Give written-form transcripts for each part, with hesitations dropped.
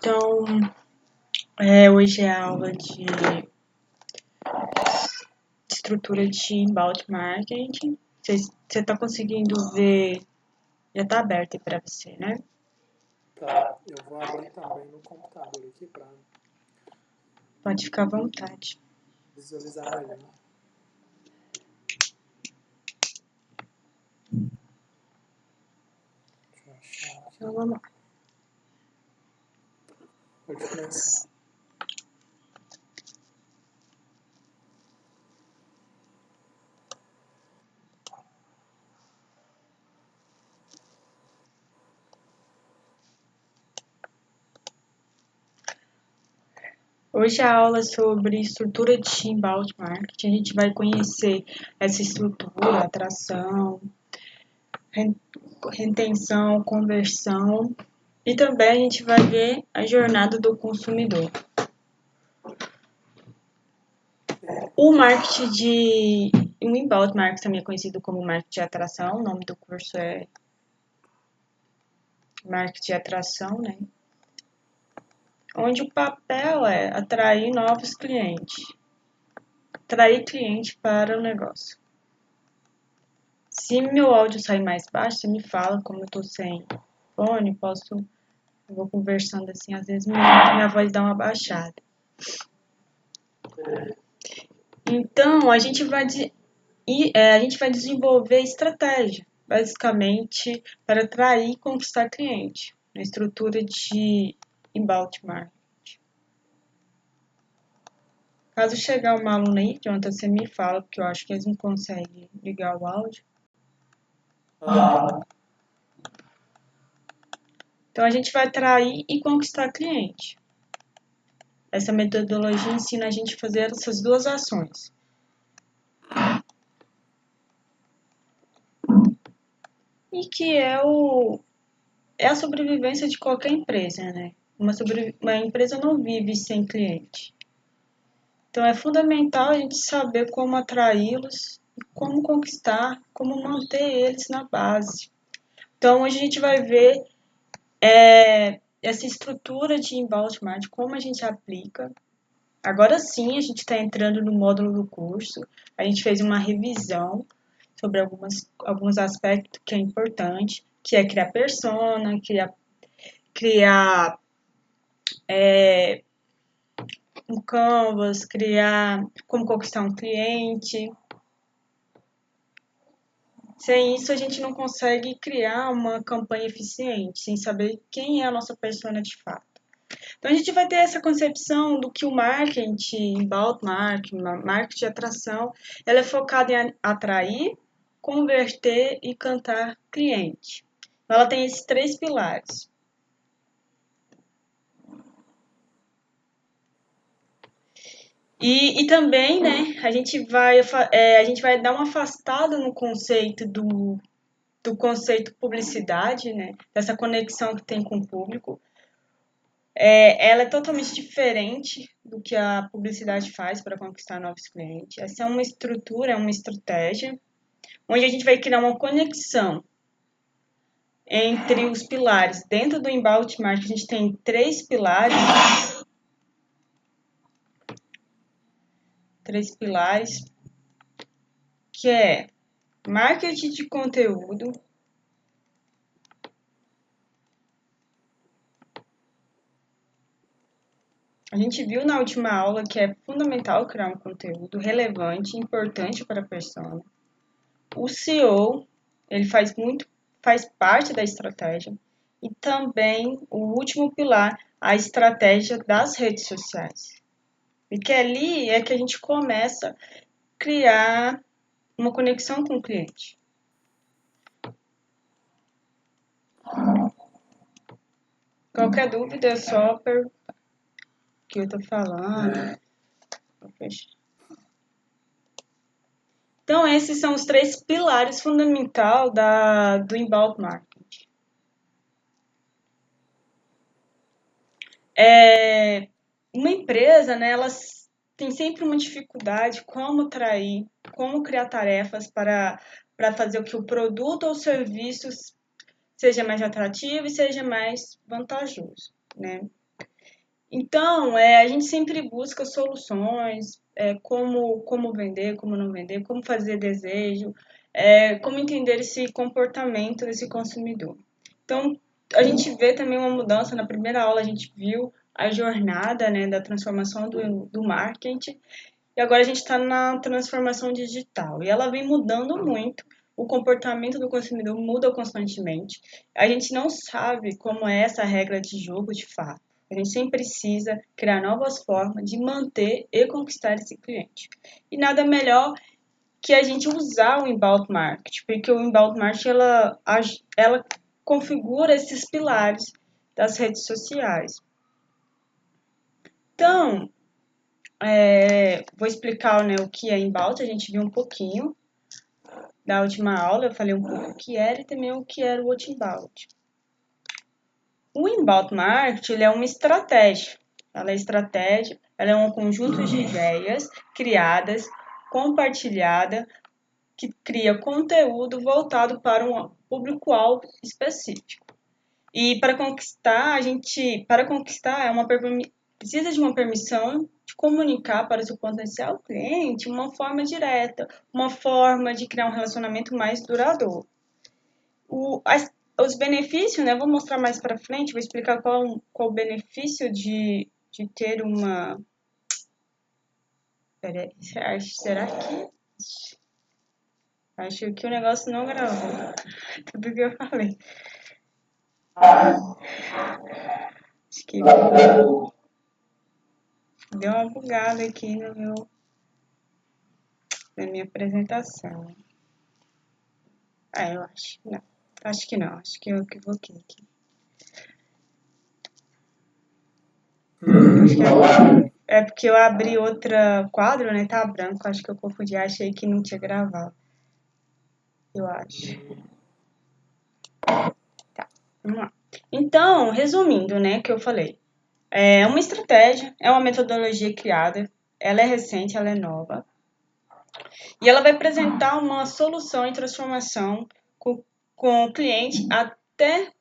Então, hoje é a aula de estrutura de inbound marketing. Você está conseguindo ver? Já está aberto aí para você, né? Tá, eu vou abrir também no computador aqui para Pode ficar à vontade. visualizar melhor. Deixa eu achar aqui. Então, vamos lá. Pode começar. Hoje a aula é sobre estrutura de inbound marketing. A gente vai conhecer essa estrutura, atração, retenção, conversão, e também a gente vai ver a jornada do consumidor. O inbound marketing também é conhecido como marketing de atração. O nome do curso é marketing de atração, né? Onde o papel é atrair novos clientes, atrair cliente para o negócio. Se meu áudio sair mais baixo, você me fala. Como eu tô sem fone, eu vou conversando assim, às vezes minha voz dá uma baixada. Então, a gente vai desenvolver estratégia, basicamente, para atrair e conquistar cliente, na estrutura de inbound marketing. Caso chegar uma aluna aí, Jonathan, você me fala, porque eu acho que eles não conseguem ligar o áudio. Então, a gente vai atrair e conquistar cliente. Essa metodologia ensina a gente a fazer essas duas ações. E que é a sobrevivência de qualquer empresa, né? Uma empresa não vive sem cliente. Então, é fundamental a gente saber como atraí-los, como conquistar, como manter eles na base. Então, hoje a gente vai ver essa estrutura de inbound marketing, como a gente aplica. Agora sim, a gente está entrando no módulo do curso. A gente fez uma revisão sobre alguns aspectos que é importante, que é criar persona, criar um canvas, criar como conquistar um cliente. Sem isso, a gente não consegue criar uma campanha eficiente, sem saber quem é a nossa persona de fato. Então, a gente vai ter essa concepção do que o marketing, inbound marketing, marketing de atração, ela é focada em atrair, converter e cantar cliente. Então, ela tem esses três pilares. E também, né, a gente vai dar uma afastada no conceito do conceito publicidade, né, dessa conexão que tem com o público. Ela é totalmente diferente do que a publicidade faz para conquistar novos clientes. Essa é uma estrutura, é uma estratégia, onde a gente vai criar uma conexão entre os pilares. Dentro do inbound marketing, a gente tem três pilares, que é marketing de conteúdo, a gente viu na última aula que é fundamental criar um conteúdo relevante, importante para a persona. O SEO, ele faz parte da estratégia. E também o último pilar, a estratégia das redes sociais. Porque ali é que a gente começa a criar uma conexão com o cliente. Qualquer dúvida é só perguntar o que eu estou falando. Então, esses são os três pilares fundamentais do inbound marketing. Uma empresa, né, ela tem sempre uma dificuldade como atrair, como criar tarefas para fazer o que o produto ou serviço seja mais atrativo e seja mais vantajoso, né? Então, a gente sempre busca soluções, como vender, como não vender, como fazer desejo, como entender esse comportamento desse consumidor. Então, a gente vê também uma mudança. Na primeira aula, a gente viu a jornada, né, da transformação do marketing, e agora a gente está na transformação digital. E ela vem mudando muito. O comportamento do consumidor muda constantemente. A gente não sabe como é essa regra de jogo de fato. A gente sempre precisa criar novas formas de manter e conquistar esse cliente. E nada melhor que a gente usar o inbound marketing, porque o inbound marketing ela configura esses pilares das redes sociais. Então, vou explicar, né, o que é inbound. A gente viu um pouquinho da última aula, eu falei um pouco o que era e também o que era o outbound. O inbound marketing ele é uma estratégia. Ela é estratégia, ela é um conjunto de ideias criadas, compartilhada, que cria conteúdo voltado para um público-alvo específico. E para conquistar, precisa de uma permissão de comunicar para o seu potencial cliente uma forma direta, uma forma de criar um relacionamento mais duradouro. Os benefícios, né? Vou mostrar mais para frente, vou explicar qual o benefício de ter uma. Peraí, será que. Acho que o negócio não gravou tudo que eu falei. Acho que deu uma bugada aqui na minha apresentação. Eu acho. Não. Acho que não. Acho que eu equivoquei aqui. Acho que é porque eu abri outra quadro, né? Tá branco. Acho que eu confundi. Achei que não tinha gravado. Eu acho. Tá. Vamos lá. Então, resumindo, né? O que eu falei. É uma estratégia, é uma metodologia criada. Ela é recente, ela é nova. E ela vai apresentar uma solução e transformação com o cliente até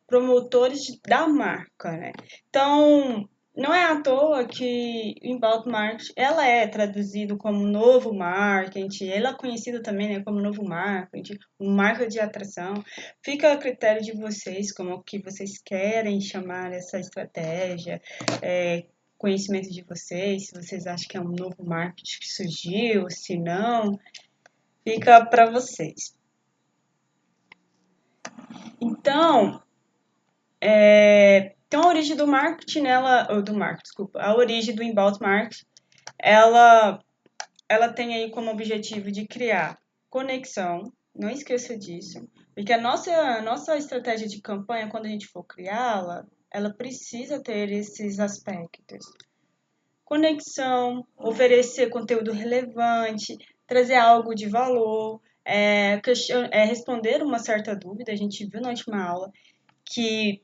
promotores da marca, né? Então, não é à toa que o inbound marketing, ela é traduzido como novo marketing, ela é conhecida também, né, como novo marketing, marca de atração. Fica a critério de vocês, como que vocês querem chamar essa estratégia, conhecimento de vocês, se vocês acham que é um novo marketing que surgiu, se não, fica para vocês. Então, a origem do marketing, a origem do inbound marketing, ela tem aí como objetivo de criar conexão, não esqueça disso, porque a nossa estratégia de campanha, quando a gente for criá-la, ela precisa ter esses aspectos. Conexão, oferecer conteúdo relevante, trazer algo de valor, responder uma certa dúvida. A gente viu na última aula que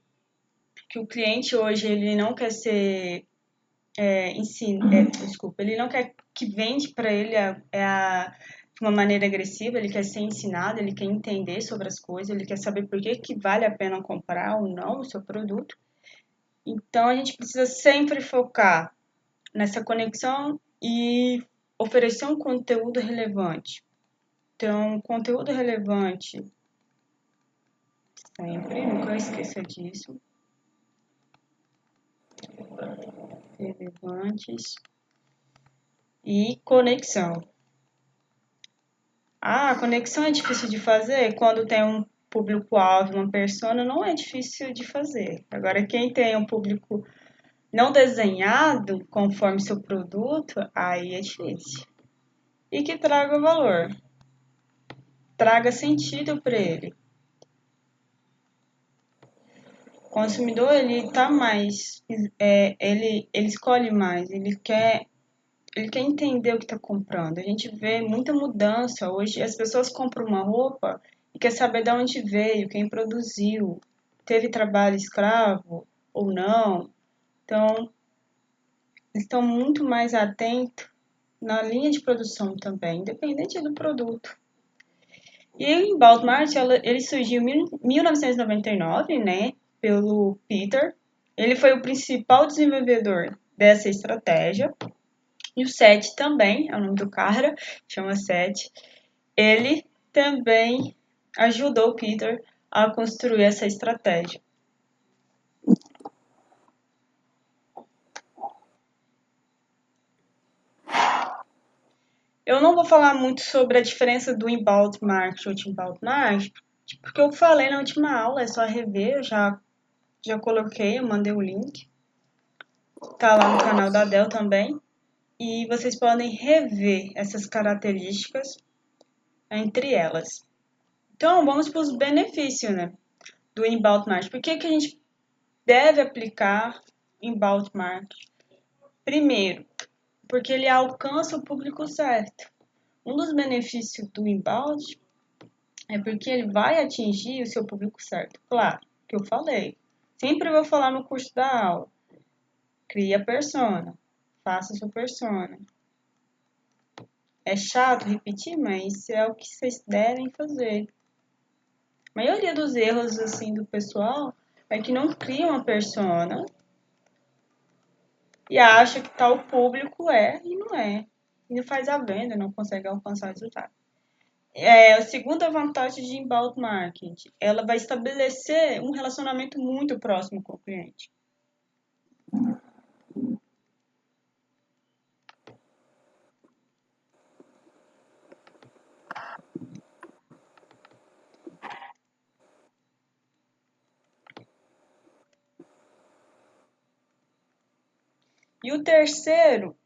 o cliente hoje ele não quer ser ele não quer que vende para ele de uma maneira agressiva, ele quer ser ensinado, ele quer entender sobre as coisas, ele quer saber por que vale a pena comprar ou não o seu produto. Então a gente precisa sempre focar nessa conexão e oferecer um conteúdo relevante. Então, conteúdo relevante sempre, nunca esqueça disso. Relevantes e conexão. A conexão é difícil de fazer quando tem um público-alvo, uma persona, não é difícil de fazer. Agora, quem tem um público não desenhado conforme seu produto, aí é difícil. E que traga valor, traga sentido para ele. O consumidor, ele tá mais, ele escolhe mais, ele quer entender o que está comprando. A gente vê muita mudança. Hoje as pessoas compram uma roupa e quer saber de onde veio, quem produziu, teve trabalho escravo ou não. Então, eles estão muito mais atentos na linha de produção também, independente do produto. E o Inbound Marketing, ele surgiu em 1999, né, pelo Peter. Ele foi o principal desenvolvedor dessa estratégia. E o Seth também, é o nome do cara, chama Seth. Ele também ajudou o Peter a construir essa estratégia. Eu não vou falar muito sobre a diferença do inbound marketing e o outbound marketing, porque eu falei na última aula, é só rever, eu já coloquei, eu mandei o link. Tá lá no canal da Dell também. E vocês podem rever essas características entre elas. Então, vamos para os benefícios, né, do inbound marketing. Por que a gente deve aplicar inbound marketing? Primeiro, porque ele alcança o público certo. Um dos benefícios do inbound é porque ele vai atingir o seu público certo. Claro, que eu falei. Sempre vou falar no curso da aula. Cria persona. Faça sua persona. É chato repetir, mas é o que vocês devem fazer. A maioria dos erros assim do pessoal é que não cria uma persona e acha que tal público e não é. E não faz a venda, não consegue alcançar o resultado. A segunda vantagem de inbound marketing, ela vai estabelecer um relacionamento muito próximo com o cliente. E o terceiro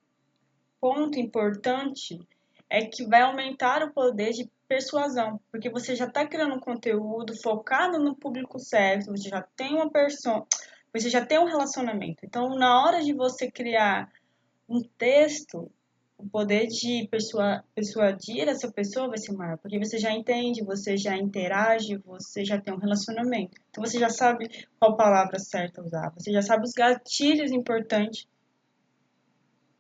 ponto importante é que vai aumentar o poder de persuasão, porque você já está criando um conteúdo focado no público certo, você já tem uma persona, você já tem um relacionamento. Então, na hora de você criar um texto, o poder de persuadir essa pessoa vai ser maior, porque você já entende, você já interage, você já tem um relacionamento. Então, você já sabe qual palavra certa usar, você já sabe os gatilhos importantes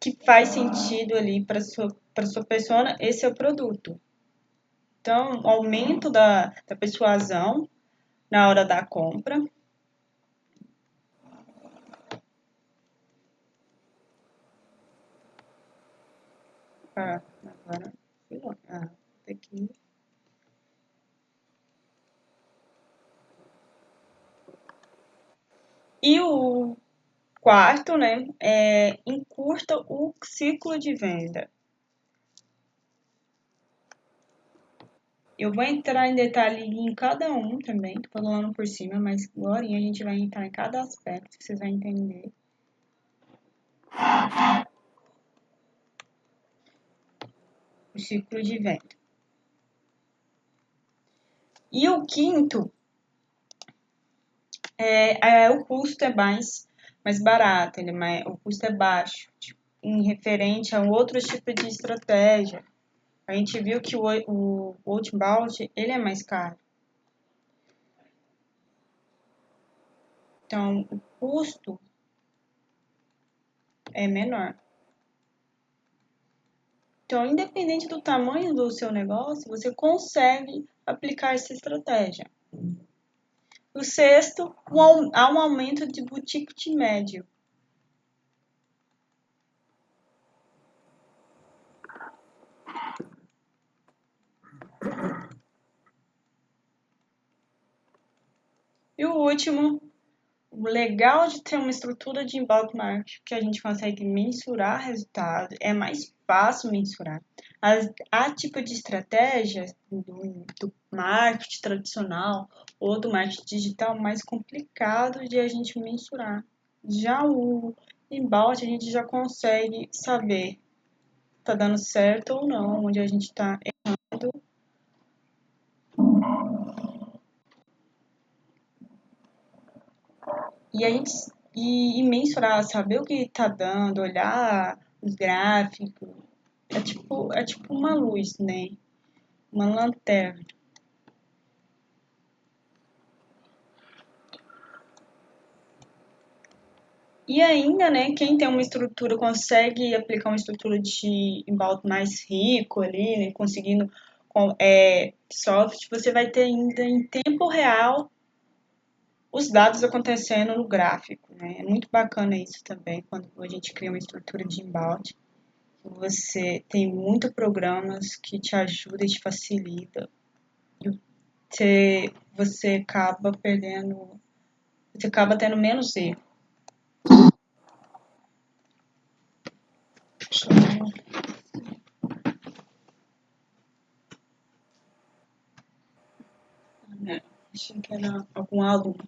que faz sentido ali para sua persona, esse é o produto. Então, aumento da persuasão na hora da compra. Agora, aqui. E o quarto, né, encurta o ciclo de venda. Eu vou entrar em detalhe em cada um também, tô falando por cima, mas agora a gente vai entrar em cada aspecto, vocês vão entender. O ciclo de venda. E o quinto o custo é mais barato, o custo é baixo, em referente a outros tipos de estratégia. A gente viu que o outbound, ele é mais caro. Então, o custo é menor. Então, independente do tamanho do seu negócio, você consegue aplicar essa estratégia. O sexto, há um aumento de ticket médio. E o último, o legal de ter uma estrutura de inbound marketing que a gente consegue mensurar resultado, é mais fácil mensurar. Há tipo de estratégias do marketing tradicional ou do marketing digital mais complicado de a gente mensurar. Já o inbound a gente já consegue saber se está dando certo ou não, onde a gente está errando. E a gente mensurar, saber o que está dando, olhar os gráficos, é tipo uma luz, né? Uma lanterna. E ainda, né, quem tem uma estrutura consegue aplicar uma estrutura de embalde mais rico ali, né, conseguindo software, você vai ter ainda em tempo real os dados acontecendo no gráfico, né? É muito bacana isso também, quando a gente cria uma estrutura de inbound. Você tem muitos programas que te ajudam e te facilitam. Você acaba perdendo, você acaba tendo menos erro. Achei que era algum aluno.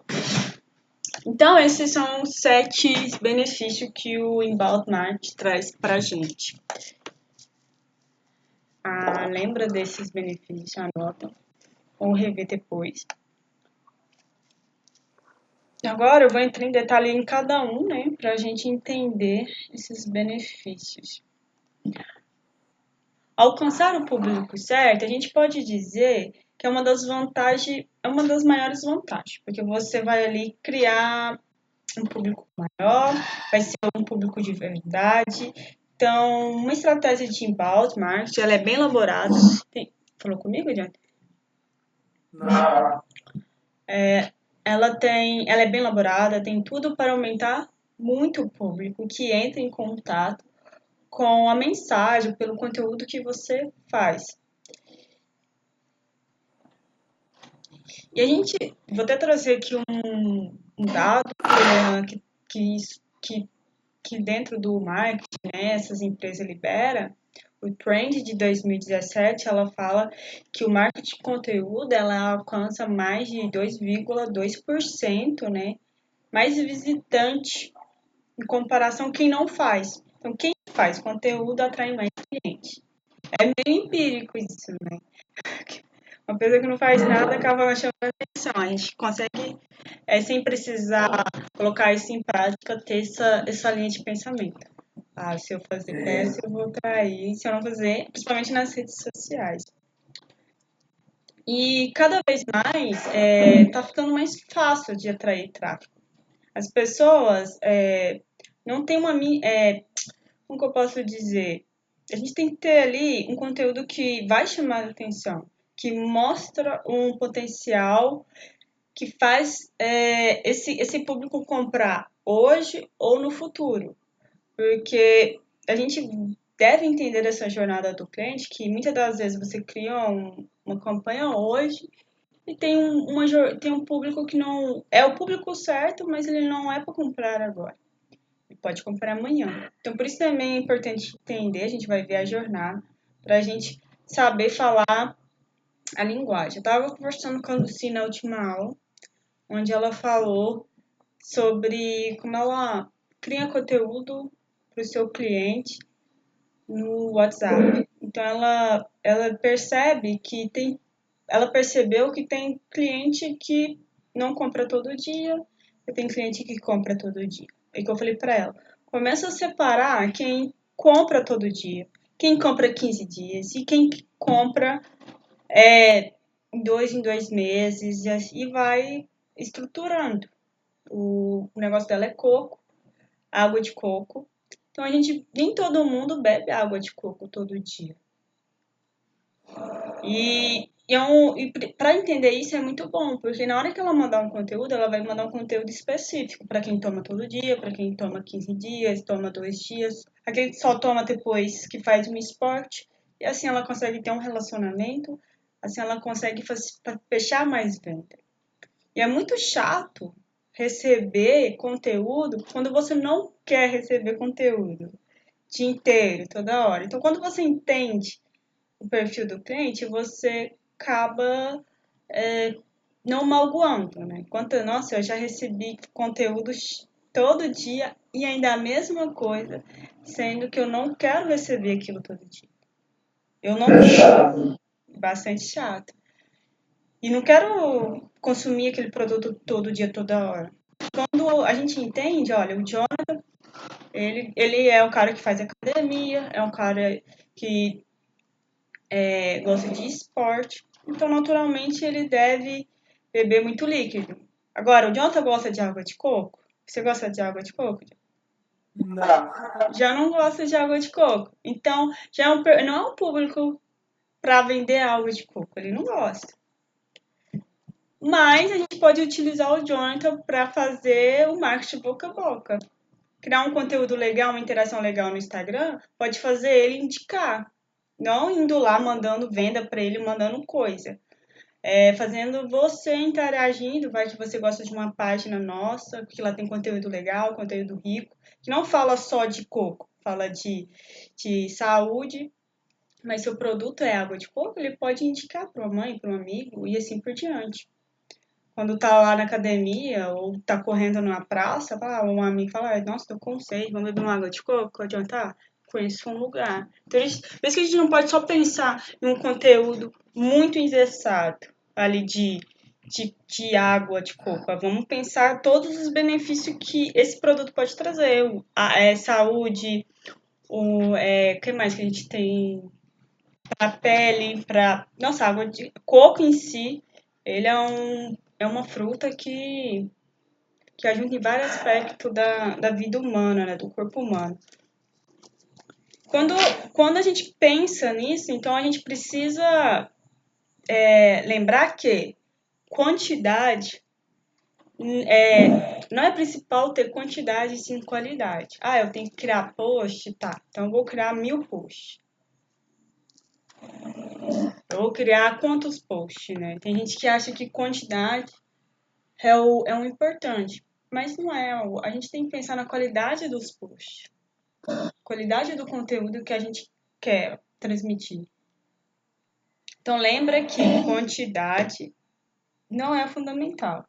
Então, esses são os 7 benefícios que o Inbound Marketing traz para a gente. Lembra desses benefícios, anota ou rever depois. Agora eu vou entrar em detalhe em cada um, né, para a gente entender esses benefícios. Alcançar o público certo, a gente pode dizer que é uma das vantagens, é uma das maiores vantagens, porque você vai ali criar um público maior, vai ser um público de verdade. Então, uma estratégia de inbound marketing, ela é bem elaborada. Falou comigo, John? Não. Ela é bem elaborada, tem tudo para aumentar muito o público que entra em contato com a mensagem, pelo conteúdo que você faz. E a gente, vou até trazer aqui um dado que dentro do marketing, né, essas empresas liberam. O Trend de 2017, ela fala que o marketing de conteúdo, ela alcança mais de 2,2%, né, mais visitante em comparação a quem não faz. Então, quem faz conteúdo atrai mais clientes. É meio empírico isso, né? Uma pessoa que não faz nada acaba chamando atenção. A gente consegue, sem precisar colocar isso em prática, ter essa linha de pensamento. Se eu fazer peça, eu vou atrair. Se eu não fazer, principalmente nas redes sociais. E cada vez mais está ficando mais fácil de atrair tráfego. As pessoas não têm uma. Como que eu posso dizer? A gente tem que ter ali um conteúdo que vai chamar a atenção, que mostra um potencial, que faz esse público comprar hoje ou no futuro. Porque a gente deve entender essa jornada do cliente, que muitas das vezes você cria uma campanha hoje e tem um público que não é o público certo, mas ele não é para comprar agora. Ele pode comprar amanhã. Então, por isso também é importante entender, a gente vai ver a jornada, para a gente saber falar a linguagem. Eu estava conversando com a Lucy na última aula, onde ela falou sobre como ela cria conteúdo para o seu cliente no WhatsApp. Então ela percebe que ela percebeu que tem cliente que não compra todo dia, e tem cliente que compra todo dia. É que eu falei para ela, começa a separar quem compra todo dia, quem compra 15 dias e quem compra em 2 meses e vai estruturando. O negócio dela é coco, água de coco. Então nem todo mundo bebe água de coco todo dia. E para entender isso é muito bom, porque na hora que ela mandar um conteúdo, ela vai mandar um conteúdo específico para quem toma todo dia, para quem toma 15 dias, toma 2 dias, aquele que só toma depois que faz um esporte. E assim ela consegue ter um relacionamento, assim ela consegue fechar mais venda. E é muito chato receber conteúdo quando você não quer receber conteúdo o dia inteiro, toda hora. Então, quando você entende o perfil do cliente, você acaba não magoando, né? Nossa, eu já recebi conteúdos todo dia e ainda a mesma coisa, sendo que eu não quero receber aquilo todo dia. Eu não quero. Bastante chato. E não quero consumir aquele produto todo dia, toda hora. Quando a gente entende, olha, o Jonathan, ele é um cara que faz academia, é um cara que gosta de esporte, então naturalmente ele deve beber muito líquido. Agora, o Jonathan gosta de água de coco? Você gosta de água de coco? Não. Já não gosta de água de coco. Então, não é um público para vender água de coco, ele não gosta. Mas a gente pode utilizar o Jonathan para fazer o marketing boca a boca. Criar um conteúdo legal, uma interação legal no Instagram, pode fazer ele indicar. Não indo lá mandando venda para ele, mandando coisa. Fazendo você interagindo, vai que você gosta de uma página nossa, que lá tem conteúdo legal, conteúdo rico, que não fala só de coco, fala de saúde, mas seu produto é água de coco, ele pode indicar para uma mãe, para um amigo e assim por diante. Quando tá lá na academia ou tá correndo numa praça, um amigo fala, nossa, tô com sede, vamos beber uma água de coco, adiantar? Conheço um lugar. Então, por isso que a gente não pode só pensar em um conteúdo muito engessado ali de água de coco. Vamos pensar todos os benefícios que esse produto pode trazer. Saúde, que mais que a gente tem? Para pele, para... Nossa, a água de coco em si, ele é uma fruta que ajuda em vários aspectos da vida humana, né, do corpo humano. Quando, quando a gente pensa nisso, então a gente precisa lembrar que quantidade não é principal ter quantidade, sim qualidade. Ah, eu tenho que criar post, tá, então eu vou criar 1000 posts. Eu vou criar quantos posts, né? Tem gente que acha que quantidade é o importante, mas não é. A gente tem que pensar na qualidade dos posts, qualidade do conteúdo que a gente quer transmitir. Então lembra que quantidade não é fundamental.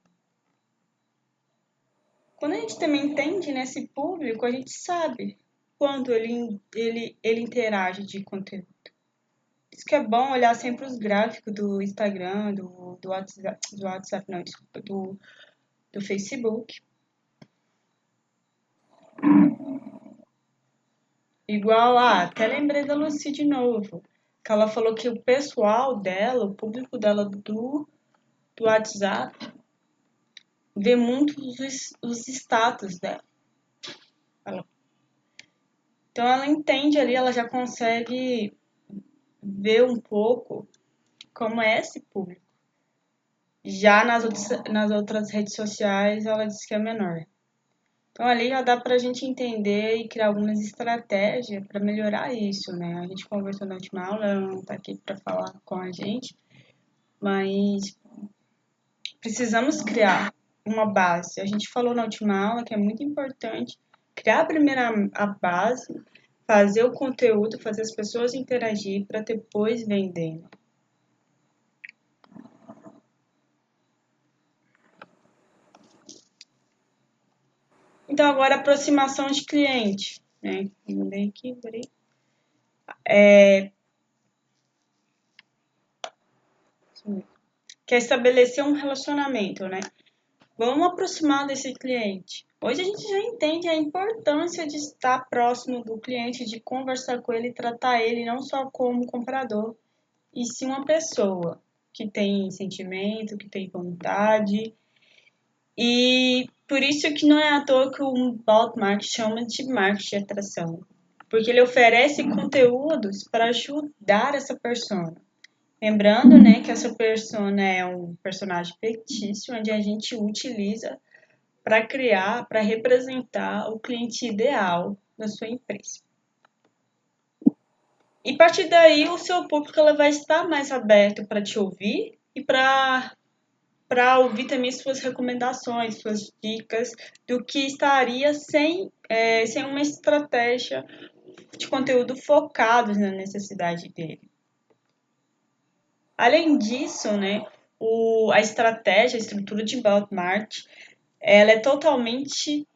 Quando a gente também entende nesse público, a gente sabe quando ele interage de conteúdo. Isso que é bom olhar sempre os gráficos do Instagram, do WhatsApp não, desculpa, do Facebook. Igual, até lembrei da Lucy de novo, que ela falou que o pessoal dela, o público dela do WhatsApp, vê muito os status dela. Então ela entende ali, ela já consegue ver um pouco como é esse público. Já nas outras redes sociais, ela diz que é menor. Então ali já dá para a gente entender e criar algumas estratégias para melhorar isso, né? A gente conversou na última aula, ela não está aqui para falar com a gente, mas precisamos criar uma base. A gente falou na última aula que é muito importante criar primeiro a base, fazer o conteúdo, fazer as pessoas interagir para depois vender. Então agora aproximação de cliente, né? Mudei aqui, peraí. Quer estabelecer um relacionamento, né? Vamos aproximar desse cliente. Hoje a gente já entende a importância de estar próximo do cliente, de conversar com ele e tratar ele não só como comprador, e sim uma pessoa que tem sentimento, que tem vontade. E por isso que não é à toa que o Inbound Marketing chama de marketing de atração, porque ele oferece conteúdos para ajudar essa persona. Lembrando, né, que essa persona é um personagem fictício, onde a gente utiliza para criar, para representar o cliente ideal da sua empresa. E a partir daí, o seu público ela vai estar mais aberto para te ouvir e para ouvir também suas recomendações, suas dicas do que estaria sem uma estratégia de conteúdo focado na necessidade dele. Além disso, né, a estratégia, a estrutura de inbound marketing, ela é totalmente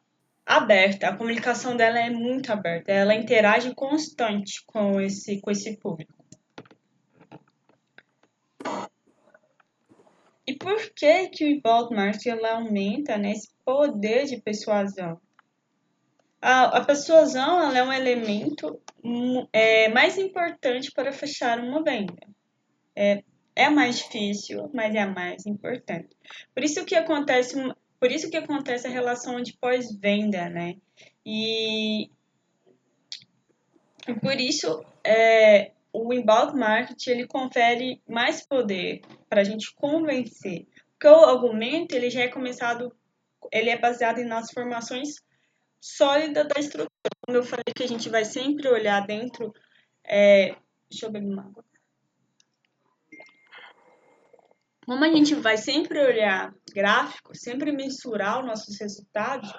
aberta. A comunicação dela é muito aberta. Ela interage constante com esse público. E por que o inbound marketing ela aumenta, né, esse poder de persuasão? A persuasão ela é um elemento mais importante para fechar uma venda. É a mais difícil, mas é a mais importante. Por isso que acontece a relação de pós-venda, né? E por isso o inbound marketing ele confere mais poder para a gente convencer. Porque o argumento, ele já é começado, ele é baseado nas formações sólidas da estrutura. Como eu falei que a gente vai sempre olhar dentro, deixa eu beber uma água. Como a gente vai sempre olhar gráfico, sempre mensurar os nossos resultados,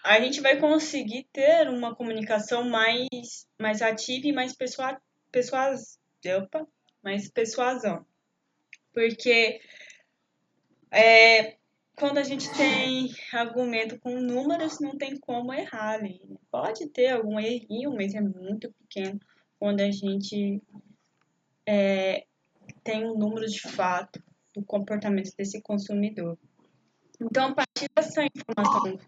a gente vai conseguir ter uma comunicação mais ativa e mais persuasão. Porque quando a gente tem argumento com números, não tem como errar ali. Pode ter algum errinho, mas é muito pequeno quando a gente tem um número de fato do comportamento desse consumidor. Então, a partir dessa informação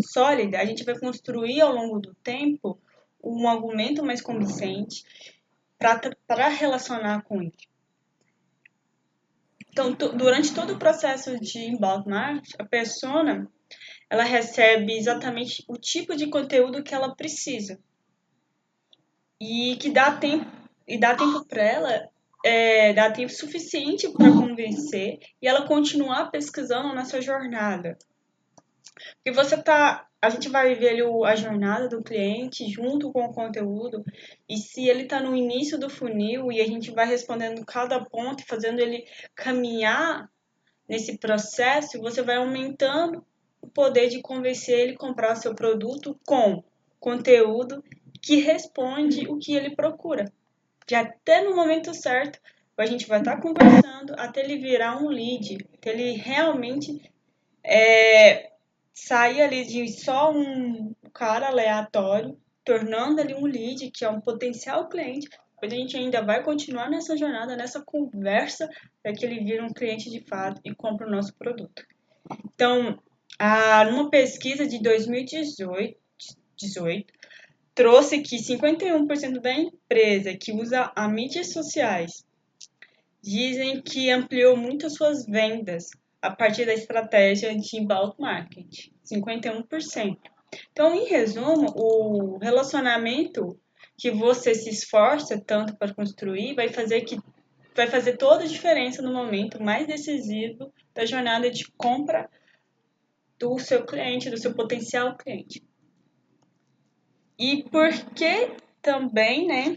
sólida, a gente vai construir ao longo do tempo um argumento mais convincente para relacionar com ele. Então, durante todo o processo de inbound marketing, a persona ela recebe exatamente o tipo de conteúdo que ela precisa e que dá tempo para ela, dá tempo suficiente para convencer e ela continuar pesquisando nessa jornada. Porque a gente vai ver ali a jornada do cliente junto com o conteúdo, e se ele está no início do funil e a gente vai respondendo cada ponto e fazendo ele caminhar nesse processo, você vai aumentando o poder de convencer ele a comprar seu produto com conteúdo que responde o que ele procura. Já até no momento certo, a gente vai estar conversando até ele virar um lead, até ele realmente sair ali de só um cara aleatório, tornando ali um lead, que é um potencial cliente. Depois a gente ainda vai continuar nessa jornada, nessa conversa, para que ele vire um cliente de fato e compre o nosso produto. Então, numa pesquisa de 2018, trouxe que 51% da empresa que usa as mídias sociais dizem que ampliou muito as suas vendas a partir da estratégia de inbound marketing, 51%. Então, em resumo, o relacionamento que você se esforça tanto para construir vai fazer toda a diferença no momento mais decisivo da jornada de compra do seu cliente, do seu potencial cliente. E porque também, né,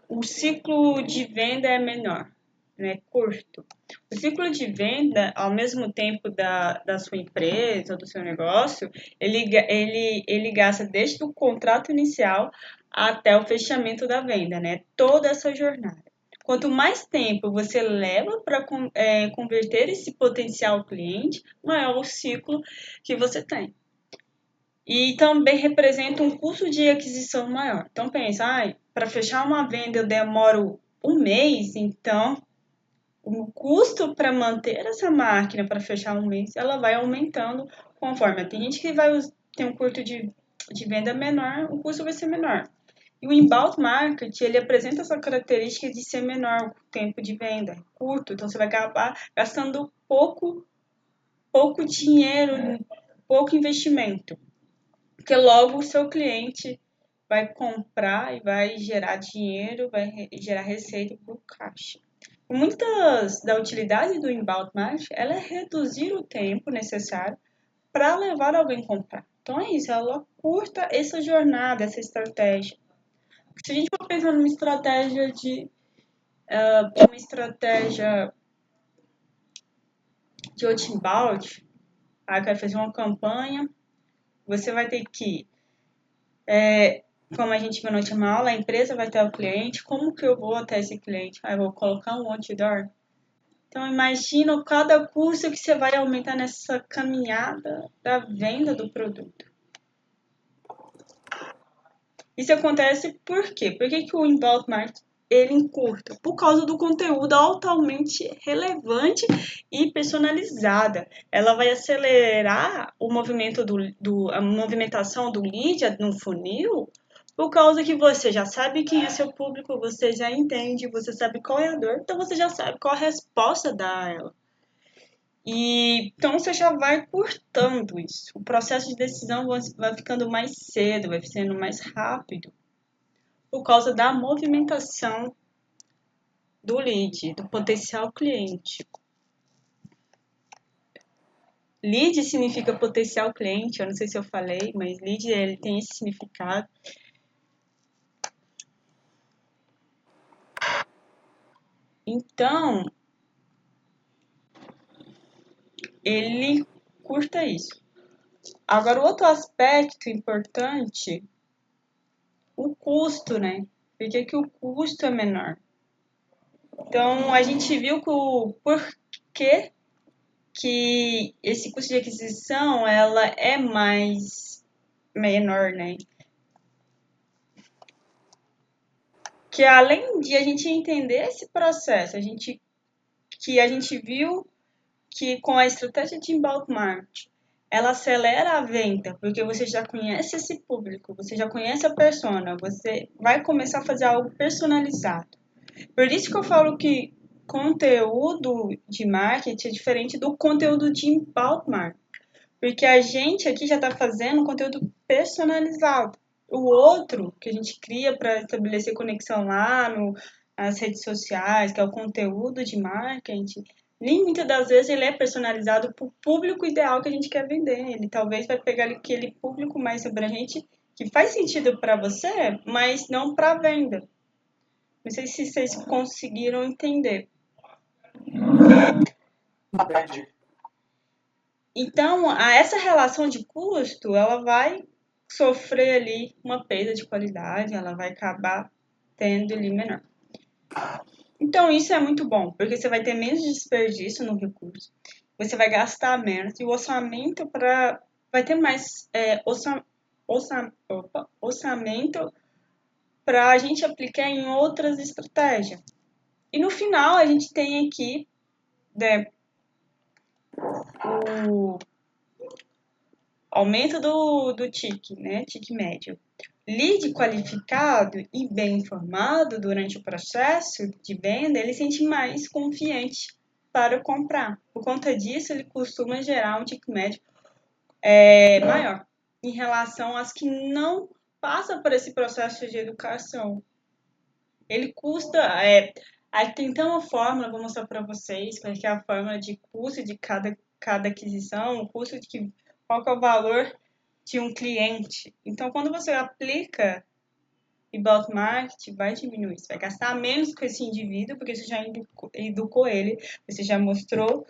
o ciclo de venda é menor, né, curto. O ciclo de venda, ao mesmo tempo da sua empresa, do seu negócio, ele gasta desde o contrato inicial até o fechamento da venda, né? Toda essa jornada. Quanto mais tempo você leva para converter esse potencial cliente, maior o ciclo que você tem. E também representa um custo de aquisição maior. Então pensa, para fechar uma venda eu demoro um mês, então o custo para manter essa máquina para fechar um mês, ela vai aumentando conforme. Tem gente que vai ter um custo de venda menor, o custo vai ser menor. E o inbound marketing, ele apresenta essa característica de ser menor o tempo de venda, curto. Então, você vai acabar gastando pouco dinheiro, pouco investimento. Porque logo o seu cliente vai comprar e vai gerar dinheiro, vai gerar receita para o caixa. Muitas da utilidade do inbound marketing, ela é reduzir o tempo necessário para levar alguém a comprar. Então é isso, ela curta essa jornada, essa estratégia. Se a gente for pensar numa estratégia de outbound, quer fazer uma campanha, você vai ter que, como a gente viu na última aula, a empresa vai ter o cliente, como que eu vou até esse cliente? Eu vou colocar um outdoor. Então, imagina cada custo que você vai aumentar nessa caminhada da venda do produto. Isso acontece por quê? Por que o inbound marketing ele encurta? Por causa do conteúdo altamente relevante e personalizada. Ela vai acelerar o movimento a movimentação do lead no funil, por causa que você já sabe quem é seu público, você já entende, você sabe qual é a dor, então você já sabe qual a resposta a ela. E então você já vai cortando isso. O processo de decisão vai ficando mais cedo, vai sendo mais rápido, por causa da movimentação do lead, do potencial cliente. Lead significa potencial cliente, eu não sei se eu falei, mas lead ele tem esse significado. Então, ele curta isso. Agora, o outro aspecto importante, o custo, né? Por que o custo é menor? Então, a gente viu que o porquê que esse custo de aquisição ela é mais menor, né? Que além de a gente entender esse processo, a gente viu que com a estratégia de inbound marketing, ela acelera a venda, porque você já conhece esse público, você já conhece a persona, você vai começar a fazer algo personalizado. Por isso que eu falo que conteúdo de marketing é diferente do conteúdo de inbound marketing. Porque a gente aqui já está fazendo um conteúdo personalizado. O outro que a gente cria para estabelecer conexão lá nas redes sociais, que é o conteúdo de marketing, nem muitas das vezes ele é personalizado para o público ideal que a gente quer vender. Ele talvez vai pegar aquele público mais abrangente que faz sentido para você, mas não para venda. Não sei se vocês conseguiram entender. Entendi. Então, essa relação de custo, ela vai sofrer ali uma perda de qualidade, ela vai acabar tendo ali menor. Então, isso é muito bom, porque você vai ter menos desperdício no recurso, você vai gastar menos e o orçamento vai ter mais orçamento para a gente aplicar em outras estratégias. E no final, a gente tem aqui, né, o aumento do TIC, né? TIC médio. Lead qualificado e bem informado durante o processo de venda, ele se sente mais confiante para comprar. Por conta disso, ele costuma gerar um TIC médio maior em relação às que não passam por esse processo de educação. Ele custa. Aí tem então uma fórmula, vou mostrar para vocês, qual é a fórmula de custo de cada aquisição, o custo de qual que é o valor de um cliente. Então, quando você aplica inbound marketing, vai diminuir. Você vai gastar menos com esse indivíduo, porque você já educou ele, você já mostrou,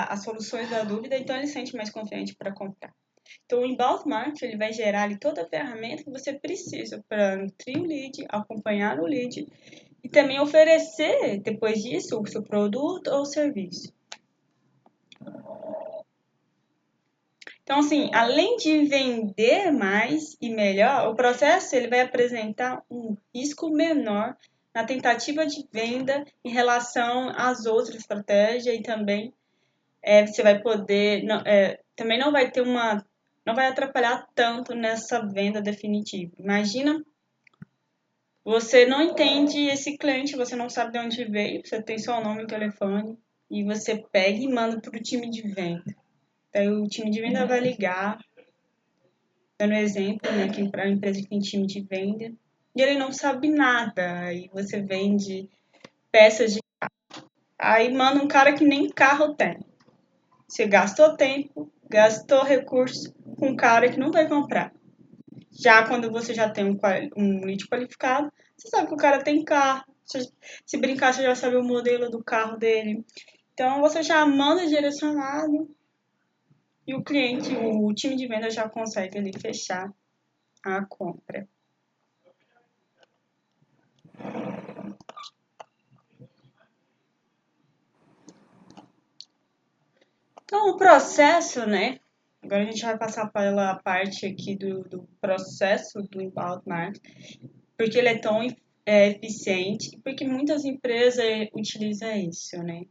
as soluções da dúvida, então ele se sente mais confiante para comprar. Então, o inbound marketing ele vai gerar ali toda a ferramenta que você precisa para nutrir o lead, acompanhar o lead e também oferecer, depois disso, o seu produto ou serviço. Então, assim, além de vender mais e melhor, o processo ele vai apresentar um risco menor na tentativa de venda em relação às outras estratégias e também você vai poder, também não vai ter não vai atrapalhar tanto nessa venda definitiva. Imagina, você não entende esse cliente, você não sabe de onde veio, você tem só o nome e telefone e você pega e manda para o time de venda. Daí o time de venda vai ligar, dando exemplo, né, que para a empresa que tem time de venda, e ele não sabe nada, aí você vende peças de. Aí manda um cara que nem carro tem. Você gastou tempo, gastou recurso com um cara que não vai comprar. Já quando você já tem um lead qualificado, você sabe que o cara tem carro. Se brincar, você já sabe o modelo do carro dele. Então você já manda direcionado e o cliente, o time de venda já consegue ali fechar a compra. Então, o processo, né? Agora a gente vai passar pela parte aqui do processo do inbound marketing, porque ele é tão eficiente e porque muitas empresas utilizam isso, né?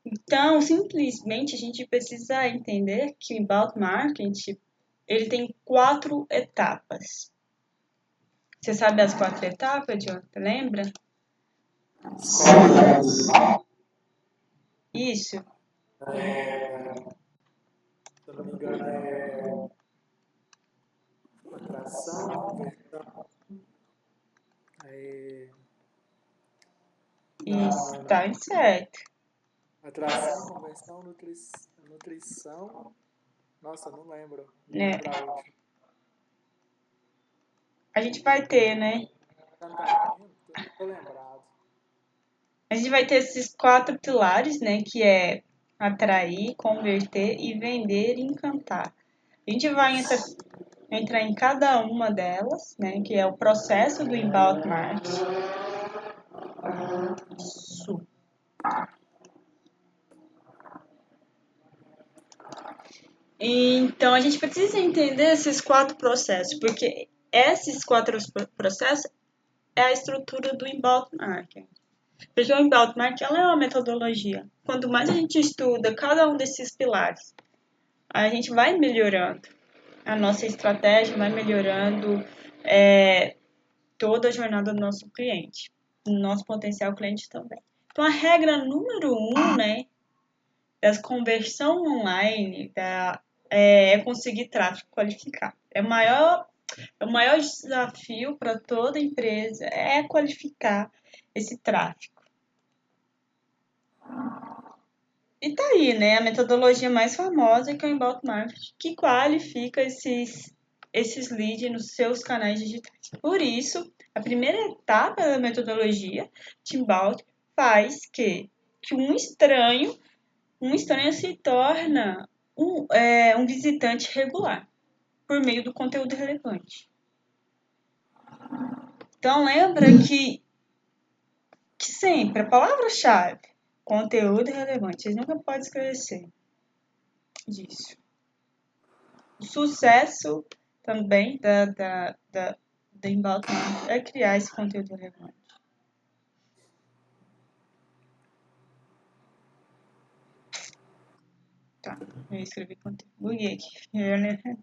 Então, simplesmente a gente precisa entender que o inbound marketing ele tem 4 etapas. Você sabe as 4 etapas, Jonathan? Lembra? Isso. Se eu não me engano, é atração, conversão. É, Isso, não, tá não. certo. Atração, conversão, nutrição. Nossa, não lembro. Não Né? lembro a última. A gente vai ter, né? Encantamento, tô lembrado. A gente vai ter esses quatro pilares, né? Que é atrair, converter e vender e encantar. A gente vai Isso. entrar em cada uma delas, né? Que é o processo do inbound marketing. Isso. Então a gente precisa entender esses quatro processos, porque esses quatro processos é a estrutura do inbound marketing. Porque o inbound marketing ela é uma metodologia. Quanto mais a gente estuda cada um desses pilares, a gente vai melhorando a nossa estratégia, vai melhorando toda a jornada do nosso cliente, do nosso potencial cliente também. Então a regra número um, né, da conversão online é conseguir tráfego qualificado. É o maior desafio para toda empresa é qualificar esse tráfego. E tá aí, né, a metodologia mais famosa que é o inbound marketing, que qualifica esses leads nos seus canais digitais. Por isso, a primeira etapa da metodologia de inbound faz que um estranho se torna um visitante regular por meio do conteúdo relevante. Então lembra que sempre a palavra-chave, conteúdo relevante, vocês nunca podem esquecer disso. O sucesso também da Inbound Marketing é criar esse conteúdo relevante. Tá, eu escrevi conteúdo. Buguei aqui.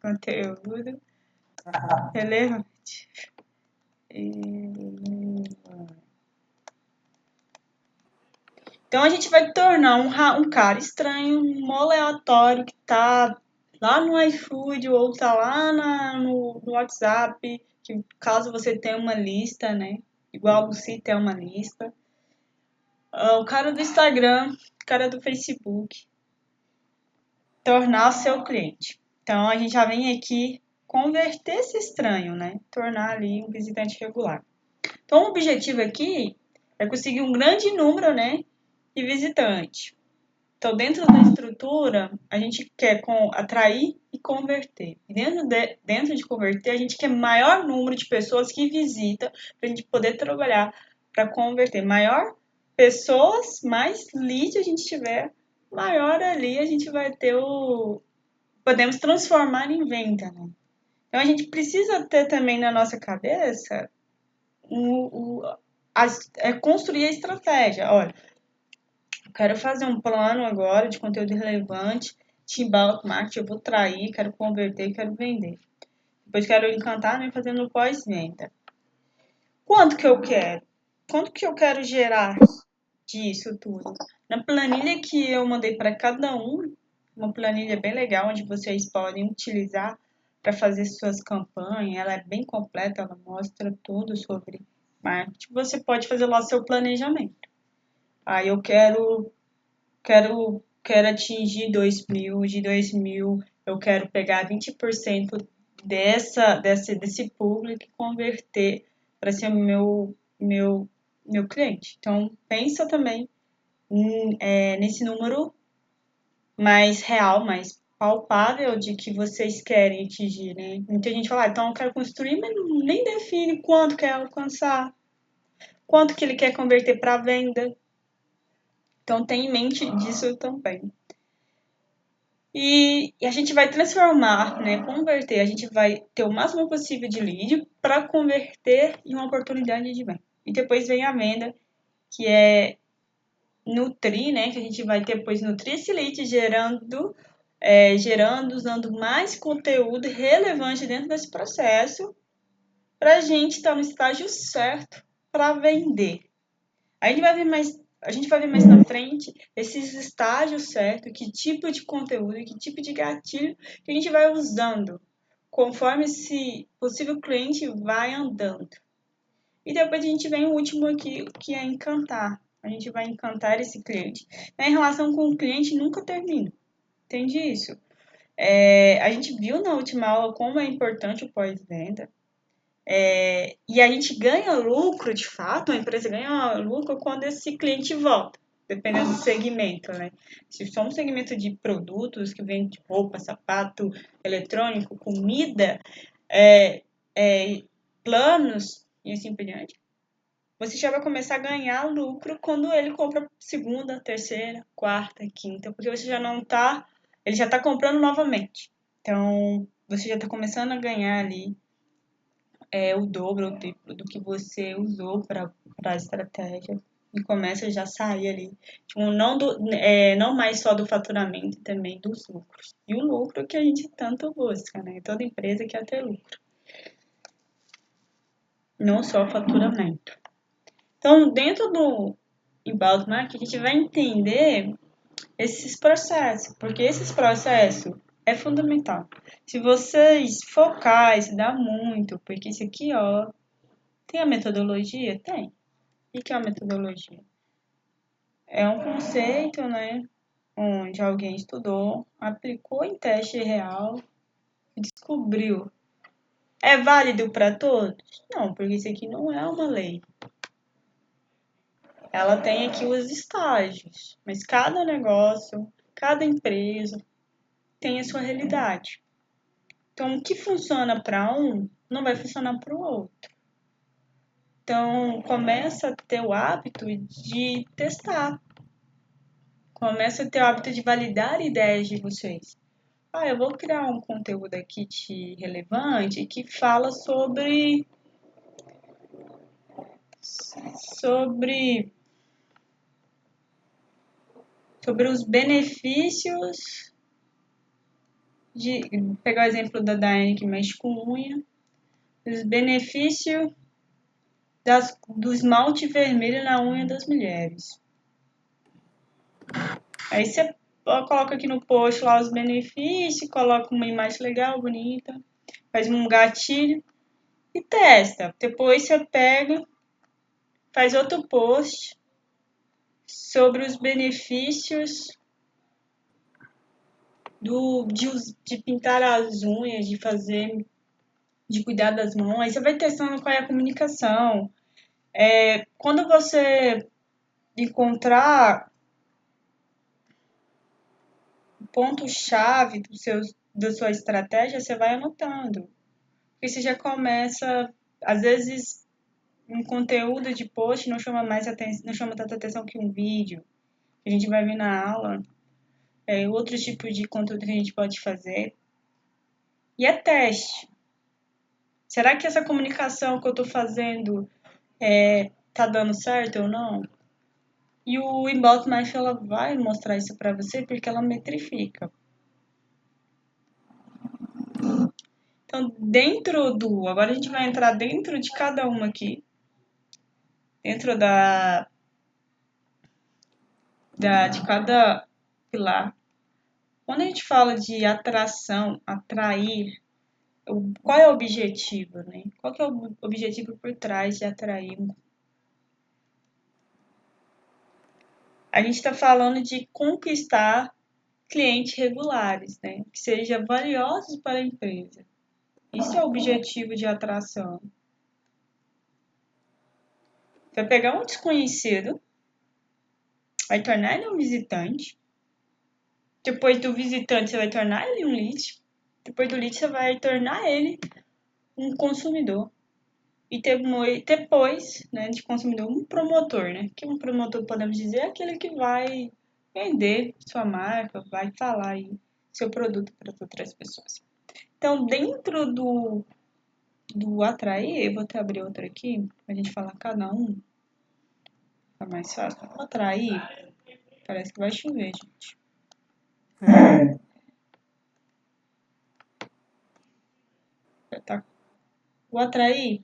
Conteúdo relevante. Então a gente vai tornar um cara estranho, um aleatório que tá lá no iFood ou tá lá no WhatsApp, que caso você tenha uma lista, né? Igual você tem uma lista. O cara do Instagram, o cara do Facebook, tornar seu cliente. Então a gente já vem aqui converter esse estranho, né? Tornar ali um visitante regular. Então o objetivo aqui é conseguir um grande número, né, de visitantes. Então, dentro da estrutura, a gente quer atrair e converter. E dentro de converter, a gente quer maior número de pessoas que visita para a gente poder trabalhar para converter. Maior pessoas, mais lead a gente tiver, maior ali a gente vai ter podemos transformar em venda, né? Então, a gente precisa ter também na nossa cabeça construir a estratégia. Olha, quero fazer um plano agora de conteúdo relevante, de inbound marketing, eu vou trair, quero converter, quero vender. Depois quero encantar, né, fazendo pós-venda. Quanto que eu quero? Quanto que eu quero gerar disso tudo? Na planilha que eu mandei para cada um, uma planilha bem legal, onde vocês podem utilizar para fazer suas campanhas, ela é bem completa, ela mostra tudo sobre marketing. Você pode fazer lá o seu planejamento. Aí eu quero atingir 2.000, de 2.000 eu quero pegar 20% desse público e converter para ser meu cliente. Então, pensa também nesse número mais real, mais palpável de que vocês querem atingir, né? Muita gente fala, então eu quero construir, mas nem define quanto quer alcançar, quanto que ele quer converter para venda. Então, tem em mente disso também. E a gente vai transformar, né, converter, a gente vai ter o máximo possível de lead para converter em uma oportunidade de venda. E depois vem a venda, que é nutrir, né, que a gente vai depois nutrir esse lead usando mais conteúdo relevante dentro desse processo para a gente estar no estágio certo para vender. A gente vai ver mais na frente esses estágios certos, que tipo de conteúdo, que tipo de gatilho que a gente vai usando, conforme esse possível cliente vai andando. E depois a gente vem o último aqui, que é encantar. A gente vai encantar esse cliente. A relação com o cliente nunca termina. Entende isso? A gente viu na última aula como é importante o pós-venda. E a gente ganha lucro, de fato, a empresa ganha lucro quando esse cliente volta, dependendo do segmento, né? Se for um segmento de produtos que vende roupa, sapato, eletrônico, comida, é, planos e assim por diante, você já vai começar a ganhar lucro quando ele compra segunda, terceira, quarta, quinta, porque você já não tá, ele já está comprando novamente. Então, você já está começando a ganhar ali o dobro ou o triplo do que você usou para a estratégia e começa já a sair ali, tipo, não mais só do faturamento, também dos lucros. E o lucro que a gente tanto busca, né? Toda empresa quer ter lucro, não só faturamento. Então, dentro do inbound marketing, a gente vai entender esses processos, porque esses processos é fundamental. Se vocês focar e se dar muito, porque isso aqui, ó, tem a metodologia? Tem. O que é a metodologia? É um conceito, né, onde alguém estudou, aplicou em teste real e descobriu. É válido para todos? Não, porque isso aqui não é uma lei. Ela tem aqui os estágios, mas cada negócio, cada empresa tem a sua realidade. Então, o que funciona para um não vai funcionar para o outro. Então, começa a ter o hábito de testar. Começa a ter o hábito de validar ideias de vocês. Eu vou criar um conteúdo aqui de relevante que fala sobre, sobre os benefícios de pegar o exemplo da Daiane que mexe com unha, os benefícios do esmalte vermelho na unha das mulheres. Aí você coloca aqui no post lá os benefícios, coloca uma imagem legal, bonita, faz um gatilho e testa. Depois você pega, faz outro post sobre os benefícios de pintar as unhas, de cuidar das mãos. Aí você vai testando qual é a comunicação. Quando você encontrar o ponto-chave da sua estratégia, você vai anotando. Porque você já começa, às vezes, um conteúdo de post não chama não chama tanta atenção que um vídeo. A gente vai ver na aula. Outro tipo de conteúdo que a gente pode fazer. E é teste. Será que essa comunicação que eu estou fazendo tá dando certo ou não? E o Inbound Math, ela vai mostrar isso para você porque ela metrifica. Então, agora a gente vai entrar dentro de cada uma aqui. Dentro de cada pilar. Quando a gente fala de atração, atrair, qual é o objetivo, né? Qual que é o objetivo por trás de atrair? A gente está falando de conquistar clientes regulares, né? Que sejam valiosos para a empresa. Isso é o objetivo de atração. Você vai pegar um desconhecido, vai tornar ele um visitante. Depois do visitante, você vai tornar ele um lead. Depois do lead, você vai tornar ele um consumidor. E depois, né, de consumidor, um promotor, né? Que um promotor, podemos dizer, é aquele que vai vender sua marca, vai falar aí seu produto para outras pessoas. Então, dentro do atrair, eu vou até abrir outro aqui, pra gente falar cada um, fica mais fácil. O atrair, parece que vai chover, gente. Tá. O atrair,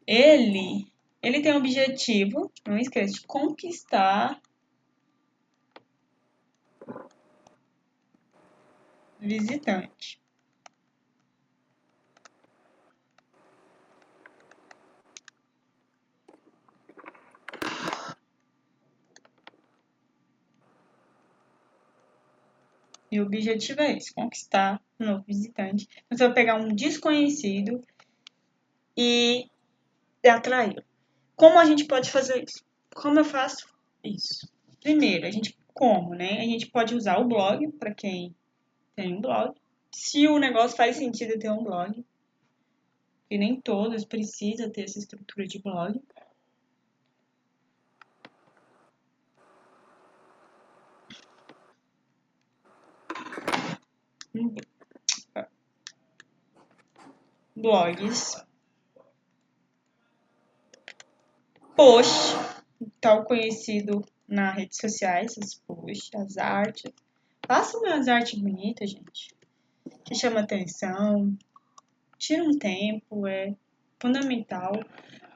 ele tem o objetivo, não esqueça, de conquistar visitante. E o objetivo é esse, conquistar um novo visitante. Então, você vai pegar um desconhecido e atraí-lo. Como a gente pode fazer isso? Como eu faço isso? Primeiro, como, né? A gente pode usar o blog para quem tem um blog. Se o negócio faz sentido ter um blog, e nem todos precisam ter essa estrutura de blog. Blogs, post, tal conhecido nas redes sociais, os posts, as artes. Façam umas artes bonitas, gente, que chama atenção. Tira um tempo, é fundamental.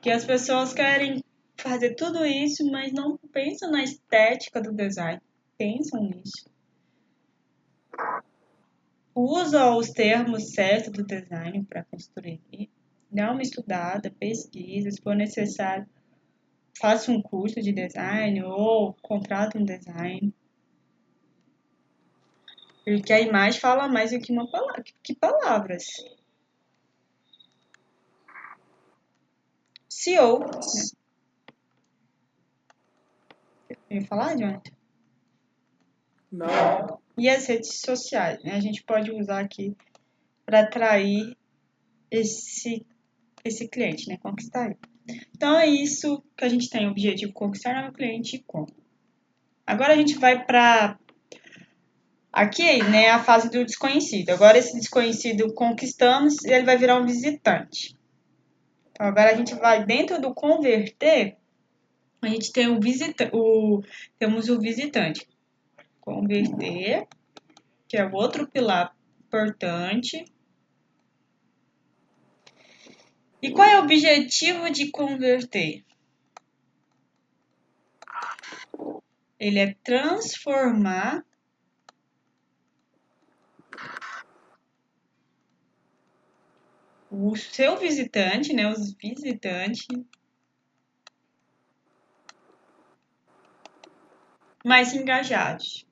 Que as pessoas querem fazer tudo isso, mas não pensam na estética do design. Pensam nisso. Usa os termos certos do design para construir. Dá uma estudada, pesquisa, se for necessário, faça um curso de design ou contrata um design. Porque a imagem fala mais do que uma palavra, que palavras. CEO, né? Eu ia falar, Jonathan? Não. E as redes sociais, né? A gente pode usar aqui para atrair esse cliente, né? Conquistar ele. Então é isso que a gente tem o objetivo, conquistar o cliente e como. Agora a gente vai para aqui, né, a fase do desconhecido. Agora esse desconhecido conquistamos e ele vai virar um visitante. Então agora a gente vai dentro do converter, a gente tem temos o visitante. Converter, que é o outro pilar importante. E qual é o objetivo de converter? Ele é transformar o seu visitante, né, os visitantes, mais engajados.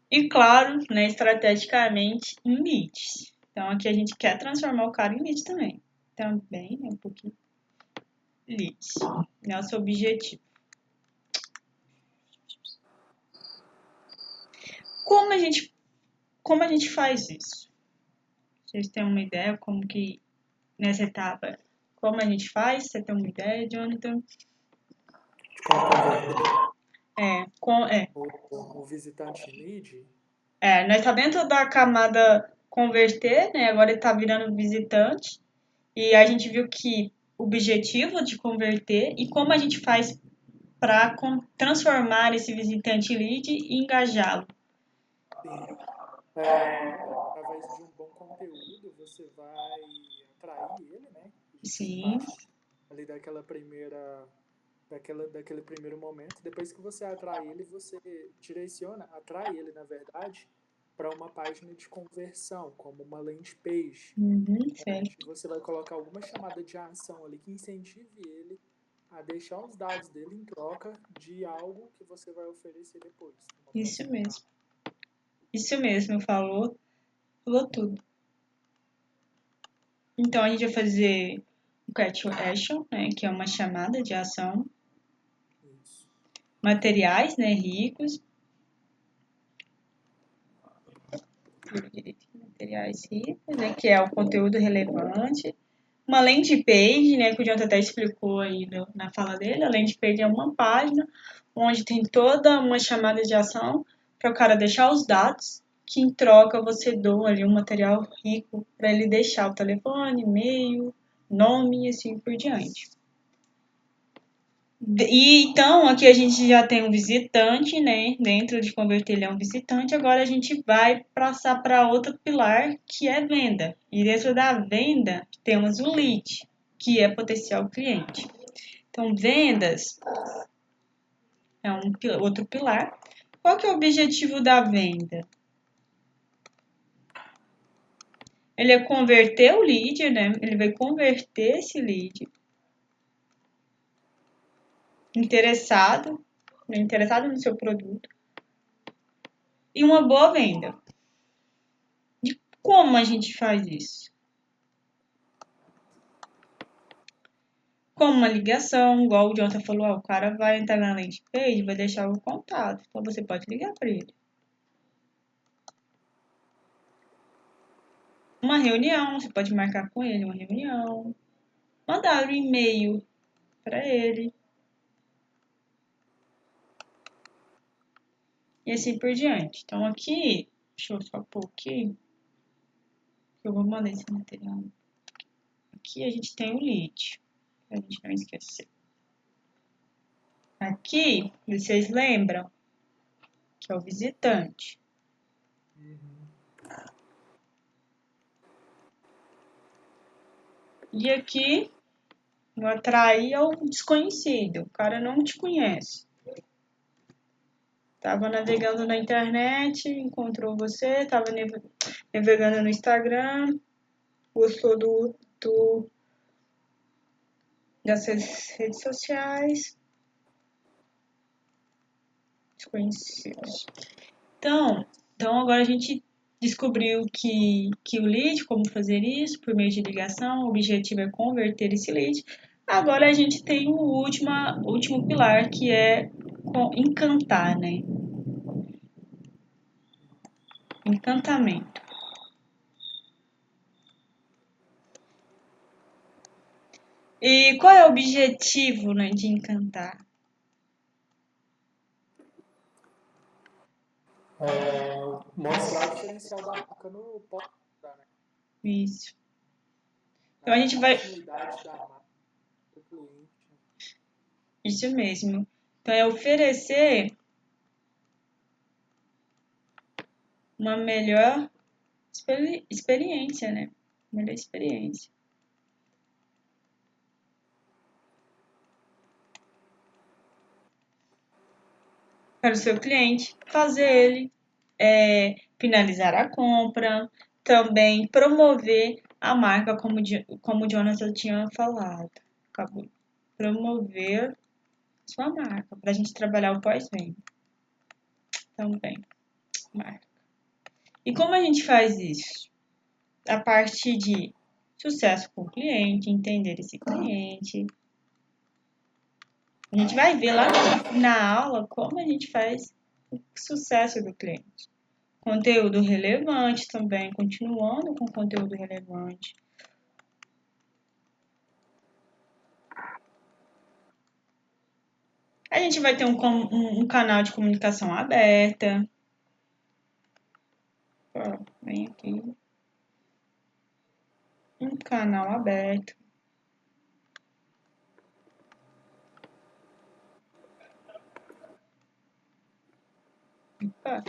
E claro, né, estrategicamente em leads. Então aqui a gente quer transformar o cara em lead também. Também, né, um pouquinho leads. Nosso objetivo. Como a gente faz isso? Vocês têm uma ideia como que nessa etapa, como a gente faz? Você tem uma ideia, Jonathan? Como converter É, o visitante em lead? nós tá dentro da camada converter, né? Agora ele tá virando visitante. E a gente viu que o objetivo de converter e como a gente faz para transformar esse visitante lead e engajá-lo. Sim. Através de um bom conteúdo, você vai atrair ele, né? A gente Sim, parte ali daquele primeiro momento. Depois que você atrai ele, você atrai ele, na verdade, para uma página de conversão, como uma landing page, onde certo. você vai colocar alguma chamada de ação ali que incentive ele a deixar os dados dele em troca de algo que você vai oferecer depois, numa Isso próxima etapa. mesmo. Isso mesmo, falou tudo. Então a gente vai fazer o call to action, né, que é uma chamada de ação, Isso. materiais, né, ricos, materiais ricos, né, que é o conteúdo relevante, uma landing page, né, que o Jonathan até explicou aí na fala dele. A landing page é uma página onde tem toda uma chamada de ação para o cara deixar os dados, que em troca você doa ali um material rico para ele deixar o telefone, e-mail, nome e assim por diante. E então aqui a gente já tem um visitante, né? Dentro de converter ele é um visitante. Agora a gente vai passar para outro pilar que é venda. E dentro da venda temos o lead, que é potencial cliente. Então vendas é outro pilar. Qual que é o objetivo da venda? Ele é converter o lead, né? Ele vai converter esse lead interessado no seu produto e uma boa venda. E como a gente faz isso? Com uma ligação, igual o Jonathan falou, o cara vai entrar na landing page e vai deixar o contato. Então você pode ligar para ele. Uma reunião, você pode marcar com ele uma reunião. Mandar um e-mail para ele. E assim por diante. Então aqui, deixa eu só pôr aqui, que eu vou mandar esse material. Aqui a gente tem o lead, pra gente não esquecer. Aqui, vocês lembram que é o visitante. E aqui, no atrair é o desconhecido. O cara não te conhece. Tava navegando na internet, encontrou você, tava navegando no Instagram, gostou das redes sociais. Desconhecidos. Então agora a gente descobriu que o lead, como fazer isso, por meio de ligação, o objetivo é converter esse lead. Agora a gente tem o último pilar, que é encantar, né? Encantamento. E qual é o objetivo, né, de encantar? Mostrar o diferencial da marca no pós, né? Isso. Então a gente vai... continuidade da marca do cliente. Isso mesmo. Então é oferecer uma melhor experiência, né? Melhor experiência. Para o seu cliente, fazer ele finalizar a compra, também promover a marca, como o Jonathan tinha falado. Acabou. Promover sua marca, para a gente trabalhar o pós-venda. Também, marca. E como a gente faz isso? A partir de sucesso com o cliente, entender esse cliente. A gente vai ver lá na aula como a gente faz o sucesso do cliente. Conteúdo relevante também, continuando com conteúdo relevante. A gente vai ter um canal de comunicação aberta. Ó, vem aqui. Um canal aberto. Opa.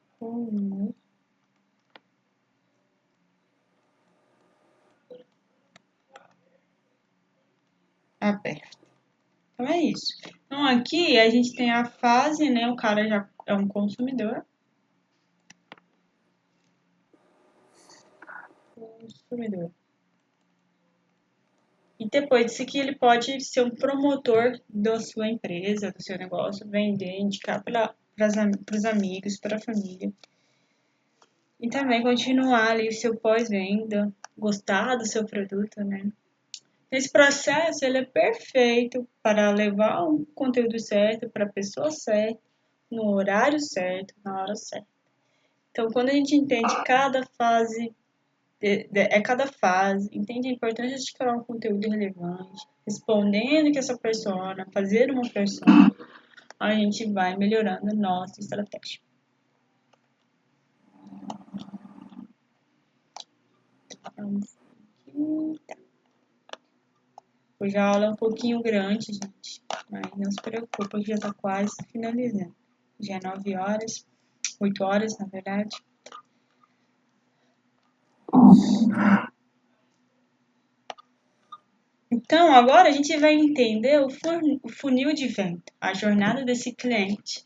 Aberto. Aberto. Então é isso. Então aqui a gente tem a fase, né? O cara já é um consumidor. E depois disso aqui ele pode ser um promotor da sua empresa, do seu negócio, vender, indicar para os amigos, para a família. E também continuar ali o seu pós-venda, gostar do seu produto, né? Esse processo ele é perfeito para levar um conteúdo certo para a pessoa certa, no horário certo, na hora certa. Então, quando a gente entende cada fase, cada fase, entende a importância de criar um conteúdo relevante, respondendo que essa persona, fazer uma persona, a gente vai melhorando a nossa estratégia. Hoje a aula é um pouquinho grande, gente, mas não se preocupa que já está quase finalizando. Já é 9 horas, 8 horas, na verdade. Então, agora a gente vai entender o funil de venda, a jornada desse cliente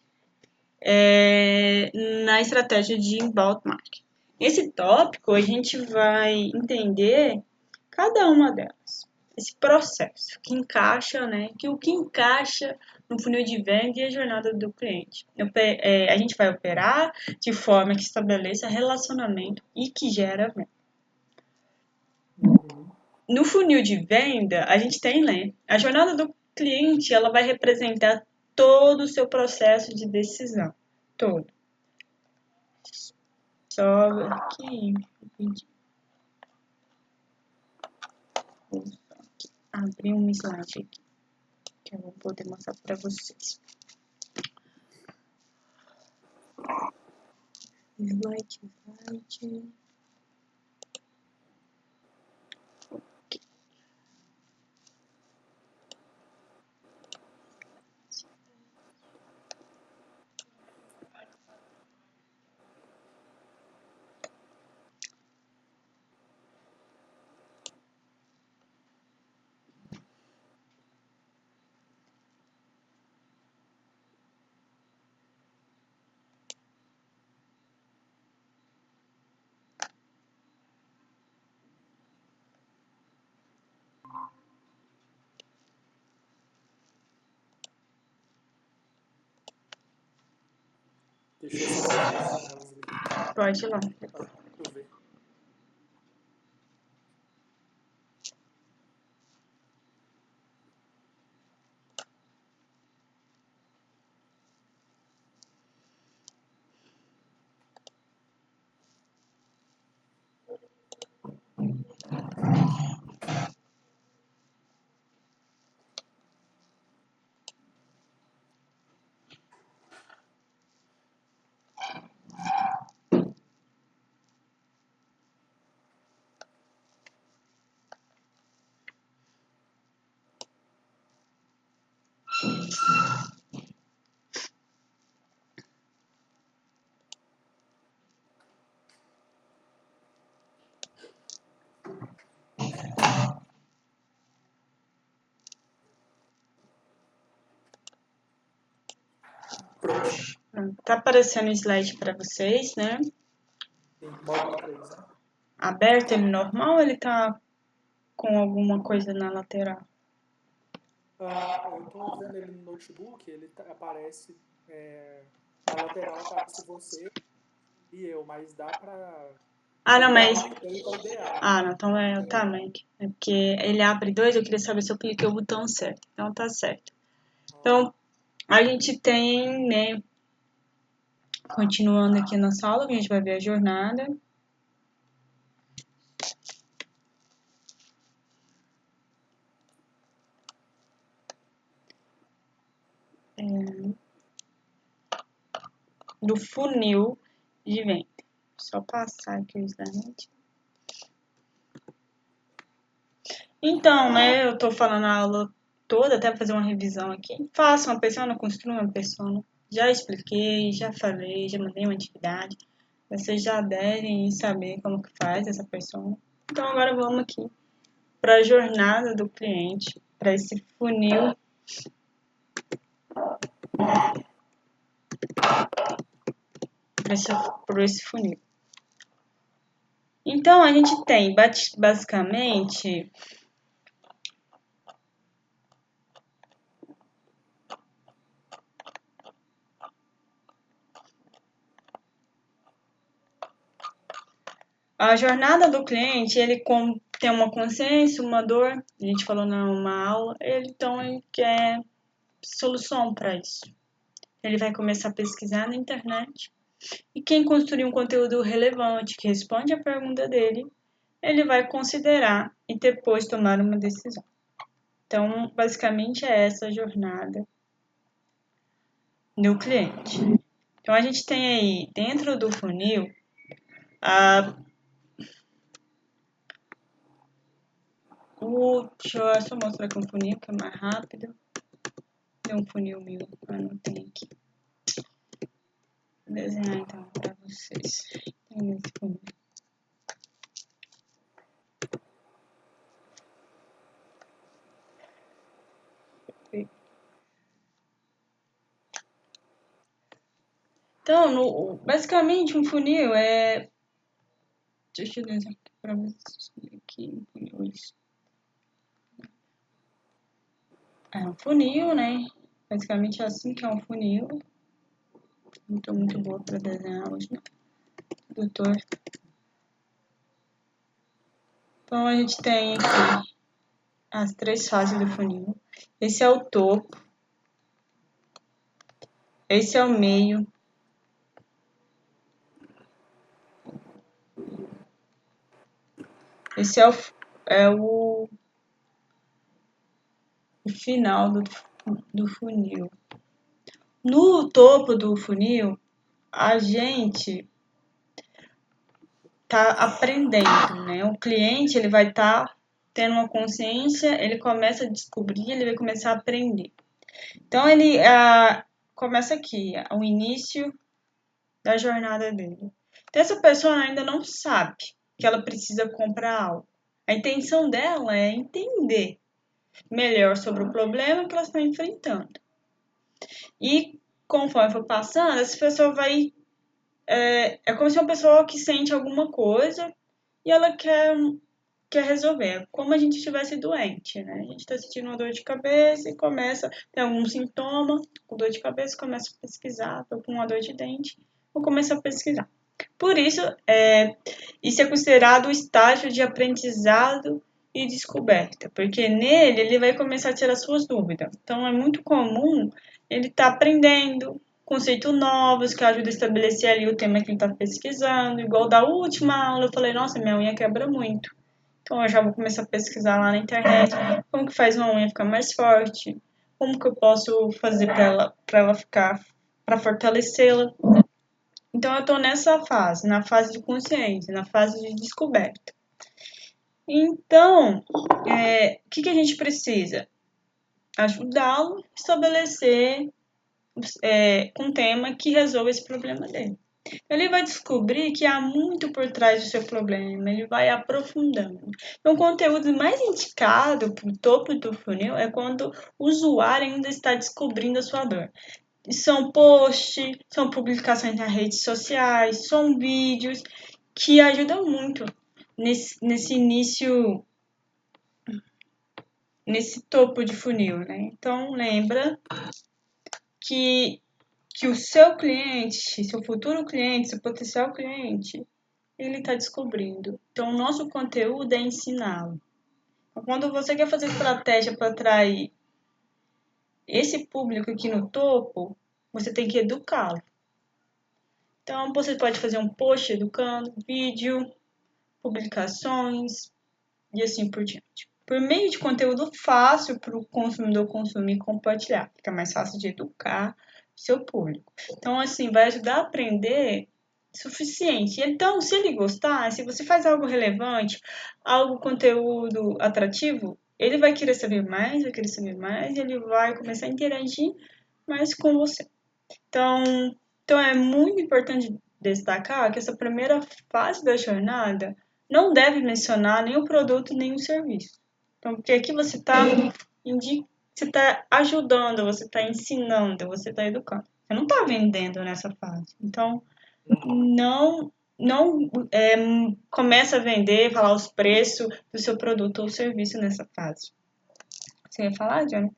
na estratégia de inbound marketing. Esse tópico a gente vai entender cada uma delas. Esse processo que encaixa, né? O que encaixa no funil de venda e a jornada do cliente. A gente vai operar de forma que estabeleça relacionamento e que gera venda. No funil de venda, a gente tem, né? A jornada do cliente, ela vai representar todo o seu processo de decisão. Todo. Só aqui. Vou abrir um slide aqui, que eu vou poder mostrar para vocês. Slide. Deixa eu só confirmar elas aqui. Pode ir lá. Deixa eu ver. Pronto. Tá aparecendo o slide para vocês, né? Sim, módulo 3, né? Aberto ele normal ou ele tá com alguma coisa na lateral? Eu tô vendo ele no notebook, ele aparece na lateral, aparece você e eu, mas dá pra... Não, mas... Ele tá ideal. não, então tá, Mike. É porque ele abre dois, eu queria saber se eu cliquei o botão certo. Então tá certo. Então, a gente tem, né, continuando aqui na sala, a gente vai ver a jornada. Do funil de venda. Só passar aqui o slide. Então, né, eu tô falando a aula toda, até fazer uma revisão aqui. Faça uma persona, construa uma persona. Já expliquei, já falei, já mandei uma atividade. Vocês já devem saber como que faz essa persona. Então, agora vamos aqui para a jornada do cliente, para esse funil. Para esse funil. Então, a gente tem basicamente a jornada do cliente, ele tem uma consciência, uma dor, a gente falou numa aula, então ele quer solução para isso. Ele vai começar a pesquisar na internet e quem construir um conteúdo relevante que responde à pergunta dele, ele vai considerar e depois tomar uma decisão. Então, basicamente é essa a jornada do cliente. Então, a gente tem aí dentro do funil deixa eu só mostrar aqui um funil que é mais rápido. Tem um funil meu, não tem aqui. Vou desenhar então para vocês. Tem esse funil. Então, basicamente um funil Deixa eu desenhar aqui para ver se aqui é um funil, né? Basicamente é assim que é um funil. Não estou muito boa para desenhar hoje, não. Doutor. Então a gente tem aqui as 3 fases do funil. Esse é o topo. Esse é o meio. Esse é o final do funil. No topo do funil, a gente tá aprendendo, né? O cliente, ele vai estar tendo uma consciência, ele começa a descobrir, ele vai começar a aprender. Então, ele começa aqui, o início da jornada dele. Então, essa pessoa ainda não sabe que ela precisa comprar algo. A intenção dela é entender melhor sobre o problema que ela está enfrentando. E conforme for passando, essa pessoa vai. É como se uma pessoa que sente alguma coisa e ela quer resolver. É como a gente estivesse doente, né? A gente está sentindo uma dor de cabeça e começa, tem algum sintoma, com dor de cabeça, começa a pesquisar, tô com uma dor de dente, vou começar a pesquisar. Por isso, isso é considerado o estágio de aprendizado e descoberta, porque nele ele vai começar a tirar suas dúvidas. Então, é muito comum ele estar aprendendo conceitos novos que ajudam a estabelecer ali o tema que ele está pesquisando. Igual da última aula, eu falei, nossa, minha unha quebra muito. Então, eu já vou começar a pesquisar lá na internet como que faz uma unha ficar mais forte, como que eu posso fazer para ela ficar, para fortalecê-la. Então, eu estou nessa fase, na fase de consciência, na fase de descoberta. Então, o que a gente precisa? Ajudá-lo a estabelecer um tema que resolva esse problema dele. Ele vai descobrir que há muito por trás do seu problema, ele vai aprofundando. Então, o conteúdo mais indicado para o topo do funil é quando o usuário ainda está descobrindo a sua dor. São posts, são publicações nas redes sociais, são vídeos que ajudam muito nesse início, nesse topo de funil, né? Então, lembra que o seu cliente, seu futuro cliente, seu potencial cliente, ele está descobrindo. Então, o nosso conteúdo é ensiná-lo. Então, quando você quer fazer estratégia para atrair esse público aqui no topo, você tem que educá-lo. Então, você pode fazer um post educando, vídeo, publicações e assim por diante. Por meio de conteúdo fácil para o consumidor consumir e compartilhar. Fica mais fácil de educar seu público. Então, assim, vai ajudar a aprender suficiente. Então, se ele gostar, se você faz algo relevante, algo conteúdo atrativo, ele vai querer saber mais, e ele vai começar a interagir mais com você. Então é muito importante destacar que essa primeira fase da jornada não deve mencionar nem o produto nem o serviço. Então, porque aqui você está ajudando, você está ensinando, você está educando. Você não está vendendo nessa fase. Então, não começa a vender, falar os preços do seu produto ou serviço nessa fase. Você ia falar, Johnny?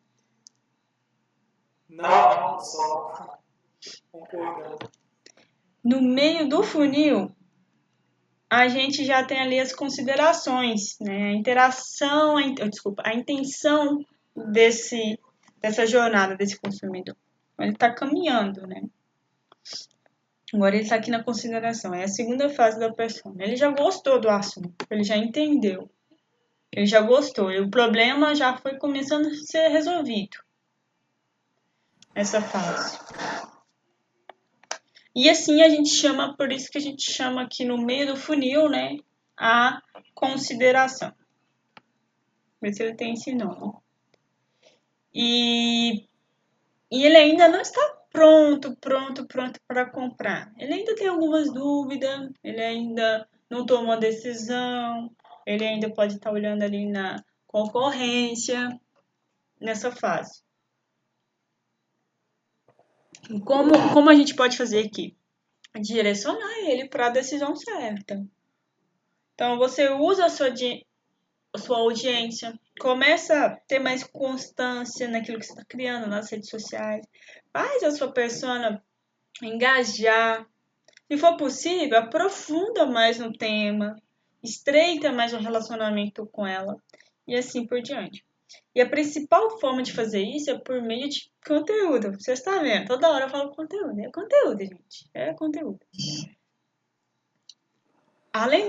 Não, só concordando. No meio do funil, a gente já tem ali as considerações, né? A interação, a intenção dessa jornada desse consumidor. Ele está caminhando, né? Agora ele está aqui na consideração. É a segunda fase da persona. Ele já gostou do assunto, ele já entendeu, ele já gostou. E o problema já foi começando a ser resolvido nessa fase. E assim a gente chama, por isso que a gente chama aqui no meio do funil, né? A consideração. Ver se ele tem esse nome. E ele ainda não está pronto para comprar. Ele ainda tem algumas dúvidas, ele ainda não tomou a decisão, ele ainda pode estar olhando ali na concorrência, nessa fase. Como a gente pode fazer aqui? Direcionar ele para a decisão certa. Então, você usa a sua audiência, começa a ter mais constância naquilo que você está criando nas redes sociais, faz a sua persona engajar. Se for possível, aprofunda mais no tema, estreita mais o relacionamento com ela e assim por diante. E a principal forma de fazer isso é por meio de conteúdo. Você está vendo? Toda hora eu falo conteúdo. É conteúdo, gente. É conteúdo. Além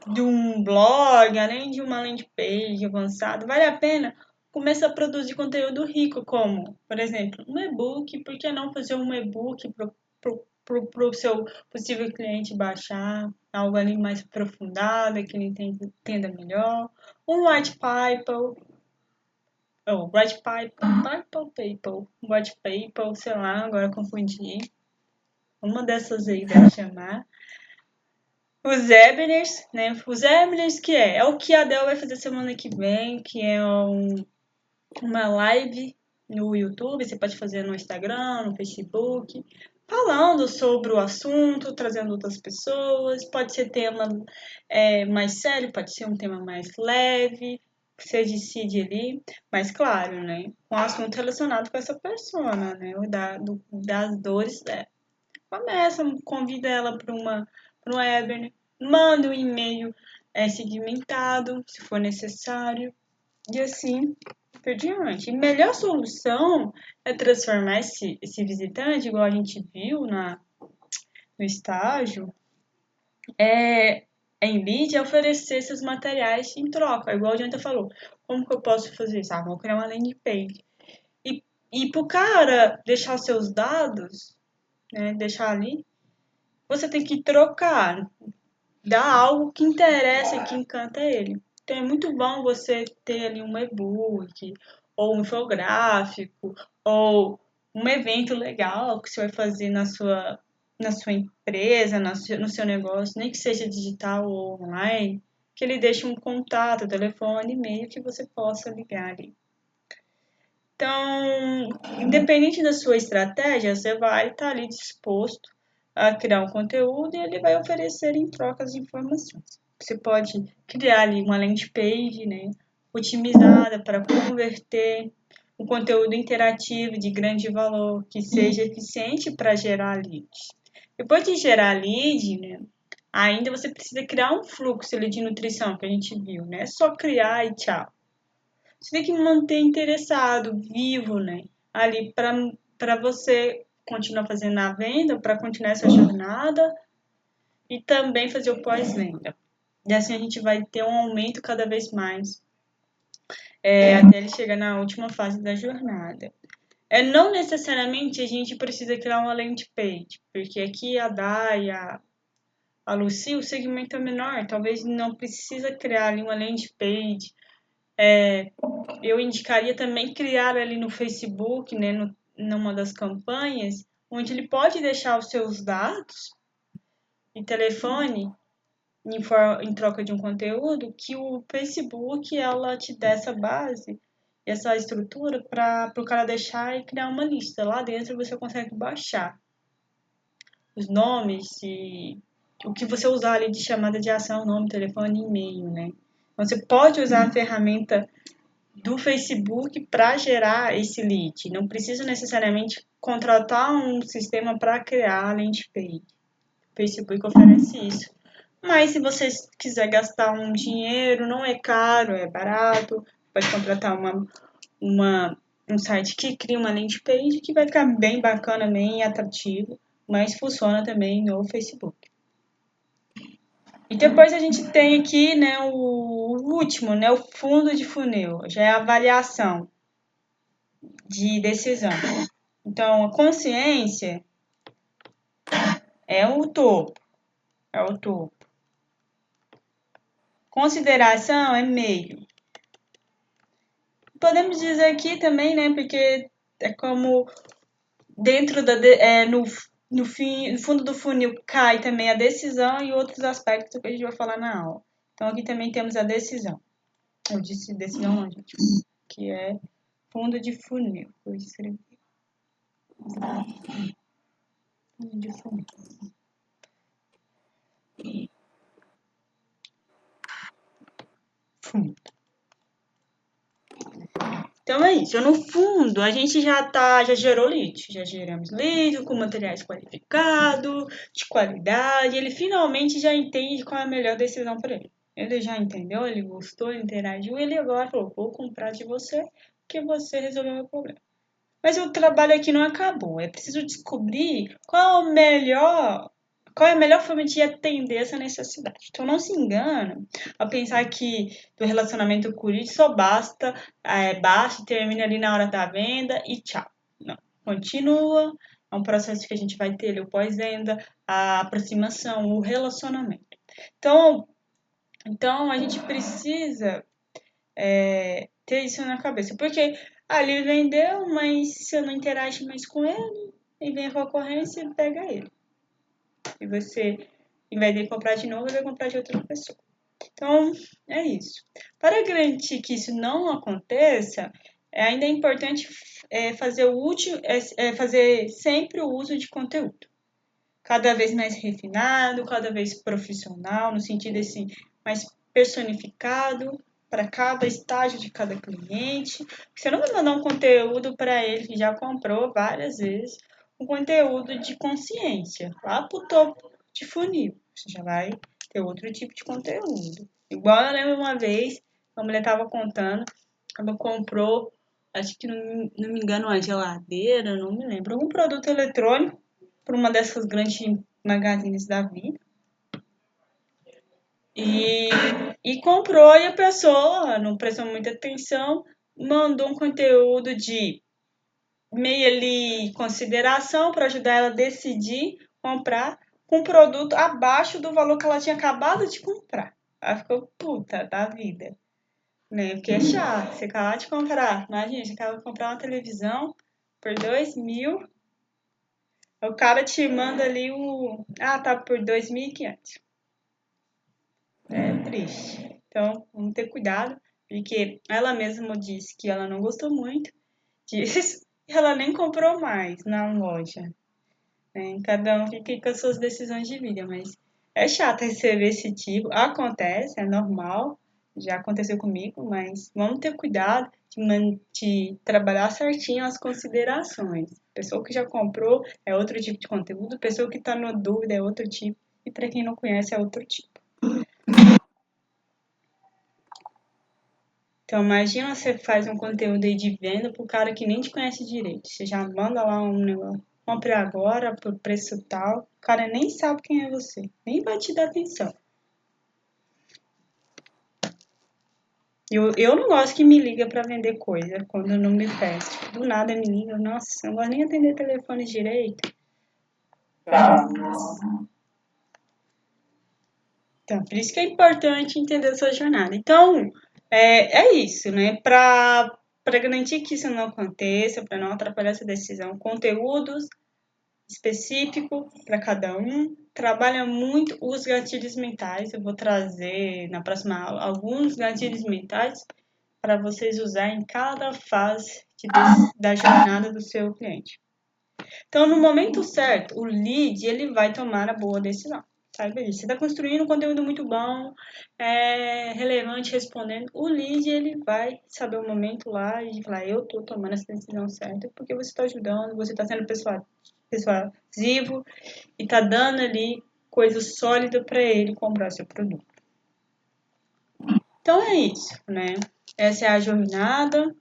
de um blog, além de uma landing page avançada, vale a pena começar a produzir conteúdo rico, como, por exemplo, um e-book. Por que não fazer um e-book para o seu possível cliente baixar? Algo ali mais aprofundado, que ele entenda melhor. Um white paper, white paper, sei lá, agora confundi. Uma dessas aí deve chamar. Os webinars, né? Os webinars que é o que a Adele vai fazer semana que vem, que é uma live no YouTube, você pode fazer no Instagram, no Facebook, falando sobre o assunto, trazendo outras pessoas, pode ser tema mais sério, pode ser um tema mais leve, você decide ali, mas claro, né? Com um assunto relacionado com essa persona, né? Das dores dela. Começa, convida ela para um webinar, manda um e-mail segmentado, se for necessário, e assim por diante. E melhor solução é transformar esse visitante, igual a gente viu no estágio, em lead, é oferecer seus materiais em troca, igual a gente falou. Como que eu posso fazer isso? Vou criar uma landing page. E pro cara deixar os seus dados, né, deixar ali, você tem que trocar, dar algo que interessa, que encanta ele. Então é muito bom você ter ali um e-book, ou um infográfico, ou um evento legal que você vai fazer na sua empresa, no seu negócio, nem que seja digital ou online, que ele deixe um contato, telefone, e-mail que você possa ligar ali. Então, independente da sua estratégia, você vai estar ali disposto a criar um conteúdo e ele vai oferecer em troca as informações. Você pode criar ali uma landing page, né, otimizada para converter um conteúdo interativo de grande valor que seja eficiente para gerar leads. Depois de gerar lead, né, ainda você precisa criar um fluxo ali de nutrição que a gente viu, né? É só criar e tchau. Você tem que manter interessado, vivo, né? Ali para você continuar fazendo a venda, para continuar essa jornada e também fazer o pós-venda. E assim a gente vai ter um aumento cada vez mais até ele chegar na última fase da jornada. Não necessariamente a gente precisa criar uma landing page, porque aqui a Dai, a Lucy, o segmento é menor, talvez não precisa criar ali uma landing page. Eu indicaria também criar ali no Facebook, né, numa das campanhas, onde ele pode deixar os seus dados e telefone em troca de um conteúdo, que o Facebook ela te dá essa base, essa estrutura para o cara deixar e criar uma lista. Lá dentro você consegue baixar os nomes e o que você usar ali de chamada de ação, nome, telefone e e-mail, né? Então, você pode usar a ferramenta do Facebook para gerar esse lead. Não precisa necessariamente contratar um sistema para criar a landing page. O Facebook oferece isso. Mas se você quiser gastar um dinheiro, não é caro, é barato, pode contratar um site que cria uma landing page que vai ficar bem bacana, bem atrativo, mas funciona também no Facebook. E depois a gente tem aqui, né, o último, né, o fundo de funil, já é a avaliação de decisão. Então, a consciência é o topo, é o topo. Consideração é meio. Podemos dizer aqui também, né, porque é como dentro no fundo do funil cai também a decisão e outros aspectos que a gente vai falar na aula. Então, aqui também temos a decisão. Eu disse decisão não, gente, que é fundo de funil. Vou escrever. Fundo de funil. fundo. Então é isso. No fundo, a gente já gerou lead. Já geramos lead com materiais qualificados, de qualidade. Ele finalmente já entende qual é a melhor decisão para ele. Ele já entendeu, ele gostou, ele interagiu. Ele agora falou, vou comprar de você, porque você resolveu o meu problema. Mas o trabalho aqui não acabou. É preciso descobrir qual é a melhor forma de atender essa necessidade. Então, não se engane ao pensar que do relacionamento com o lead só basta, termina ali na hora da venda e tchau. Não. Continua, é um processo que a gente vai ter ali, o pós-venda, a aproximação, o relacionamento. Então a gente precisa ter isso na cabeça, porque ali vendeu, mas se eu não interage mais com ele, e vem a concorrência e pega ele. E você, em vez de comprar de novo, vai comprar de outra pessoa. Então, é isso. Para garantir que isso não aconteça, ainda é importante fazer sempre o uso de conteúdo. Cada vez mais refinado, cada vez profissional, no sentido assim, mais personificado para cada estágio de cada cliente. Você não vai mandar um conteúdo para ele que já comprou várias vezes, um conteúdo de consciência, lá para o topo de funil. Você já vai ter outro tipo de conteúdo. Igual eu lembro uma vez, a mulher estava contando, ela comprou, acho que não me engano, uma geladeira, não me lembro, um produto eletrônico por uma dessas grandes magazines da vida. E comprou e a pessoa não prestou muita atenção, mandou um conteúdo de meio ali consideração para ajudar ela a decidir comprar com um produto abaixo do valor que ela tinha acabado de comprar. Ela ficou puta da vida. Né? Porque é chato, você acaba de comprar. Imagina, você acaba de comprar uma televisão por 2.000. O cara te manda ali tá por 2.500. É triste. Então, vamos ter cuidado, porque ela mesma disse que ela não gostou muito disso e ela nem comprou mais na loja. Cada um fica com as suas decisões de vida, mas é chato receber esse tipo. Acontece, é normal, já aconteceu comigo, mas vamos ter cuidado de trabalhar certinho as considerações. Pessoa que já comprou é outro tipo de conteúdo, pessoa que está na dúvida é outro tipo, e para quem não conhece é outro tipo. Então, imagina você faz um conteúdo aí de venda para o cara que nem te conhece direito. Você já manda lá um negócio, compre agora por preço tal. O cara nem sabe quem é você, nem vai te dar atenção. Eu não gosto que me liga para vender coisa quando eu não me peço. Tipo, do nada me liga, nossa, eu não gosto nem de atender telefone direito. Então, por isso que é importante entender a sua jornada. Então, é isso, né? Para garantir que isso não aconteça, para não atrapalhar essa decisão, conteúdos específico para cada um. Trabalha muito os gatilhos mentais. Eu vou trazer na próxima aula alguns gatilhos mentais para vocês usarem em cada fase da jornada do seu cliente. Então, no momento certo, o lead ele vai tomar a boa decisão. Sabe? Você está construindo um conteúdo muito bom, relevante, respondendo. O lead ele vai saber o momento lá e falar: eu estou tomando essa decisão certa porque você está ajudando, você está sendo persuasivo e está dando ali coisa sólida para ele comprar seu produto. Então é isso, né? Essa é a jornada.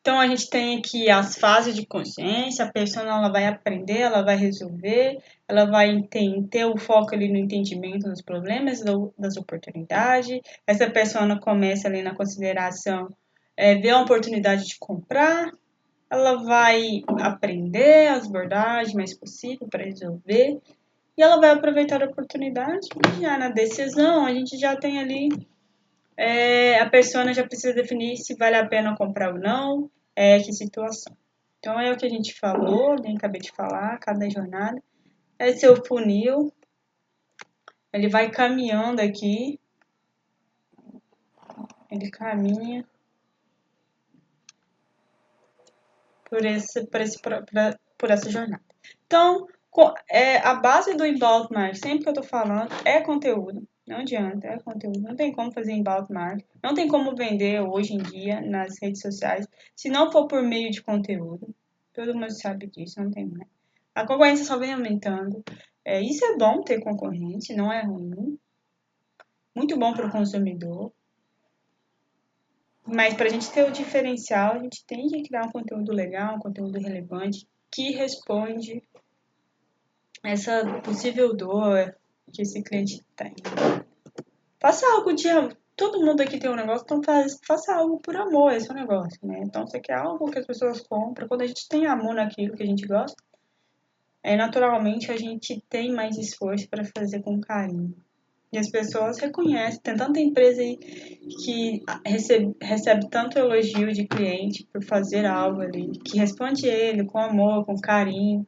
Então, a gente tem aqui as fases de consciência, a pessoa ela vai aprender, ela vai resolver, ela vai ter o foco ali no entendimento dos problemas, das oportunidades. Essa pessoa começa ali na consideração, vê a oportunidade de comprar, ela vai aprender as abordagens mais possível para resolver, e ela vai aproveitar a oportunidade, e já na decisão a gente já tem ali a pessoa já precisa definir se vale a pena comprar ou não, que situação. Então, é o que a gente falou, nem acabei de falar, cada jornada. Esse é o funil, ele vai caminhando aqui, ele caminha por essa jornada. Então, a base do inbound marketing, sempre que eu estou falando, é conteúdo. Não adianta, é conteúdo. Não tem como fazer inbound marketing. Não tem como vender hoje em dia nas redes sociais se não for por meio de conteúdo. Todo mundo sabe disso, não tem mais. A concorrência só vem aumentando. Isso é bom ter concorrente, não é ruim. Muito bom para o consumidor. Mas para a gente ter o diferencial, a gente tem que criar um conteúdo legal, um conteúdo relevante, que responde essa possível dor que esse cliente tem. Faça algo de amor. Todo mundo aqui tem um negócio, então faça algo por amor, esse é o negócio, né? Então, você quer algo que as pessoas compram. Quando a gente tem amor naquilo que a gente gosta, naturalmente a gente tem mais esforço para fazer com carinho. E as pessoas reconhecem. Tem tanta empresa aí que recebe tanto elogio de cliente por fazer algo ali, que responde ele com amor, com carinho.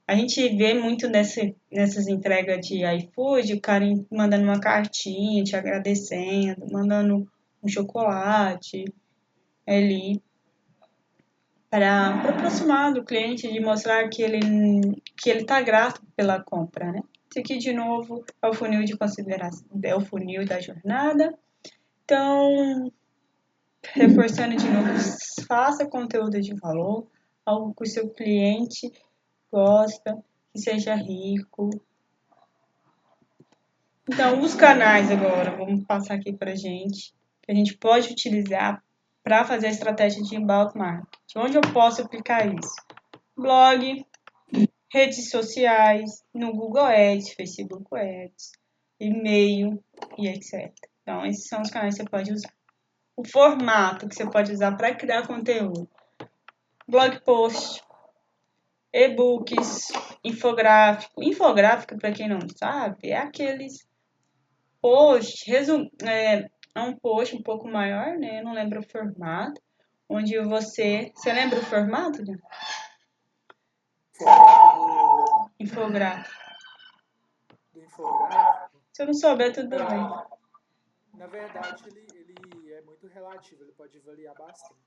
A gente vê muito nessas entregas de iFood, o cara mandando uma cartinha, te agradecendo, mandando um chocolate ali, para aproximar do cliente, de mostrar que ele tá grato pela compra, né? Esse aqui, de novo, é o funil de consideração, é o funil da jornada. Então, reforçando de novo, faça conteúdo de valor, algo que o seu cliente gosta, que seja rico. Então, os canais agora, vamos passar aqui para gente, que a gente pode utilizar para fazer a estratégia de inbound marketing. Onde eu posso aplicar isso? Blog, redes sociais, no Google Ads, Facebook Ads, e-mail e etc. Então, esses são os canais que você pode usar. O formato que você pode usar para criar conteúdo: blog post, e-books, infográfico. Infográfico, para quem não sabe, é aqueles post, é um post um pouco maior, né? Eu não lembro o formato, onde você lembra o formato, né? Infográfico. Do infográfico? Se eu não souber, tudo bem. Na verdade, ele é muito relativo, ele pode variar bastante.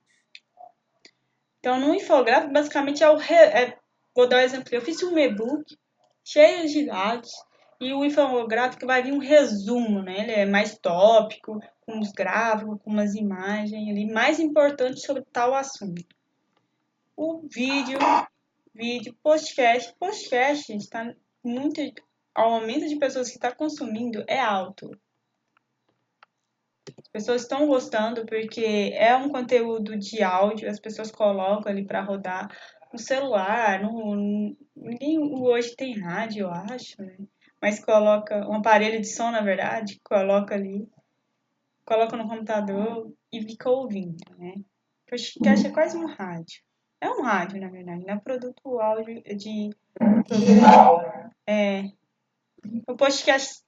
Então, no infográfico, basicamente vou dar um exemplo. Eu fiz um e-book cheio de dados e o infográfico vai vir um resumo, né? Ele é mais tópico, com uns gráficos, com umas imagens ali, mais importante sobre tal assunto. O vídeo, podcast, está muito, o aumento de pessoas que está consumindo é alto. As pessoas estão gostando porque é um conteúdo de áudio, as pessoas colocam ali para rodar no celular, ninguém hoje tem rádio, eu acho, né? Mas coloca um aparelho de som, na verdade, coloca ali, coloca no computador e fica ouvindo, né? Podcast é quase um rádio. É um rádio, na verdade, não é produto áudio de o podcast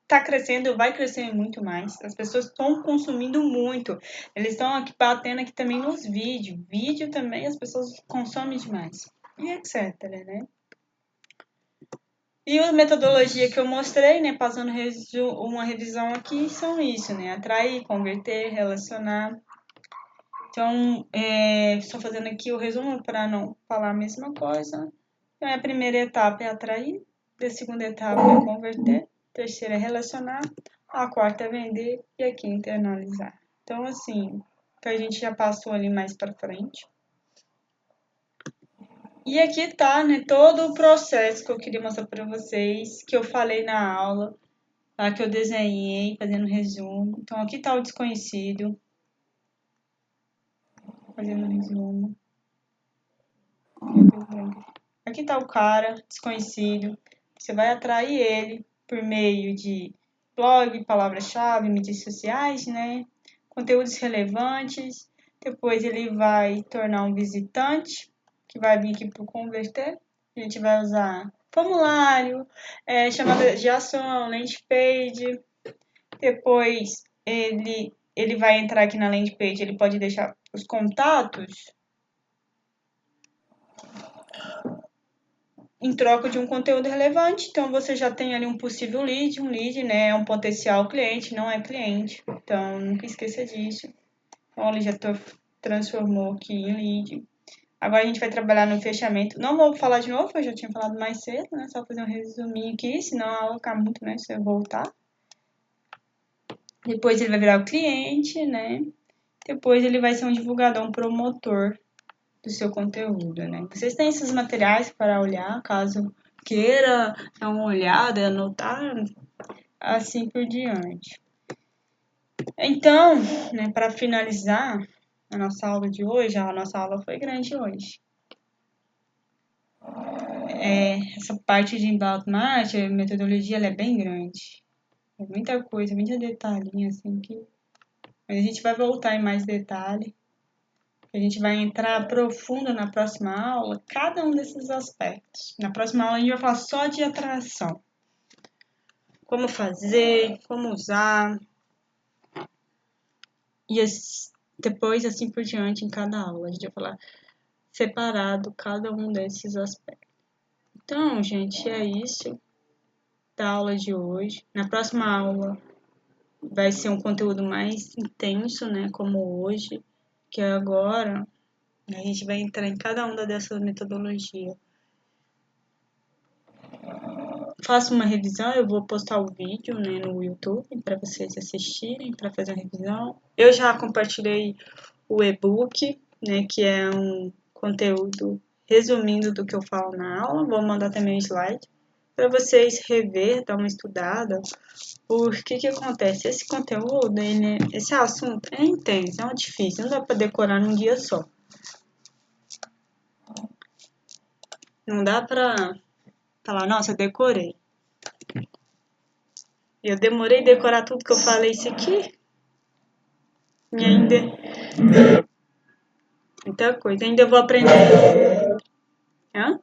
está crescendo, vai crescer muito mais. As pessoas estão consumindo muito. Eles estão aqui batendo aqui também nos vídeos. Vídeo também as pessoas consomem demais. E etc, né? E a metodologia que eu mostrei, né, passando uma revisão aqui, são isso, né? Atrair, converter, relacionar. Então, só fazendo aqui o resumo para não falar a mesma coisa. Então, a primeira etapa é atrair, a segunda etapa é converter, a terceira é relacionar, a quarta é vender e a quinta é analisar. Então, assim, que a gente já passou ali mais para frente. E aqui tá, né, todo o processo que eu queria mostrar para vocês, que eu falei na aula, tá, que eu desenhei, fazendo um resumo. Então, aqui tá o desconhecido, fazendo um resumo. Aqui tá o cara desconhecido. Você vai atrair ele por meio de blog, palavra-chave, mídias sociais, né? Conteúdos relevantes. Depois ele vai tornar um visitante, que vai vir aqui para o converter. A gente vai usar formulário, chamada de ação, landing page. Depois ele vai entrar aqui na landing page, ele pode deixar os contatos em troca de um conteúdo relevante. Então, você já tem ali um possível lead, né? É um potencial cliente, não é cliente. Então, nunca esqueça disso. Então, ele já transformou aqui em lead. Agora, a gente vai trabalhar no fechamento. Não vou falar de novo, eu já tinha falado mais cedo, né? Só fazer um resuminho aqui, senão a aula fica muito, né? Se eu voltar. Depois ele vai virar o cliente, né? Depois ele vai ser um divulgador, um promotor do seu conteúdo, né? Vocês têm esses materiais para olhar, caso queira dar uma olhada, anotar, assim por diante. Então, né, para finalizar a nossa aula de hoje, a nossa aula foi grande hoje. Essa parte de inbound marketing, a metodologia, ela é bem grande. É muita coisa, muita detalhinha, assim, que... Mas a gente vai voltar em mais detalhe. A gente vai entrar profundo na próxima aula, cada um desses aspectos. Na próxima aula a gente vai falar só de atração. Como fazer, como usar. E depois, assim por diante, em cada aula. A gente vai falar separado cada um desses aspectos. Então, gente, é isso da aula de hoje. Na próxima aula vai ser um conteúdo mais intenso, né? Como hoje, que é agora. A gente vai entrar em cada uma dessas metodologias. Faço uma revisão, eu vou postar o vídeo, né, no YouTube para vocês assistirem, para fazer a revisão. Eu já compartilhei o e-book, né, que é um conteúdo resumindo do que eu falo na aula. Vou mandar também o slide para vocês rever, dar uma estudada. Porque que acontece? Esse conteúdo, esse assunto é intenso, é difícil, não dá para decorar num dia só. Não dá para falar, nossa, eu decorei. Eu demorei a decorar tudo que eu falei isso aqui. E ainda. Muita coisa. Ainda vou aprender. Hã?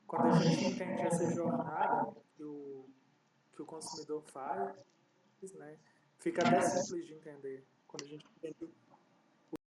Quando a gente entende essa jornada que o consumidor faz, né, fica até simples de entender. Quando a gente entende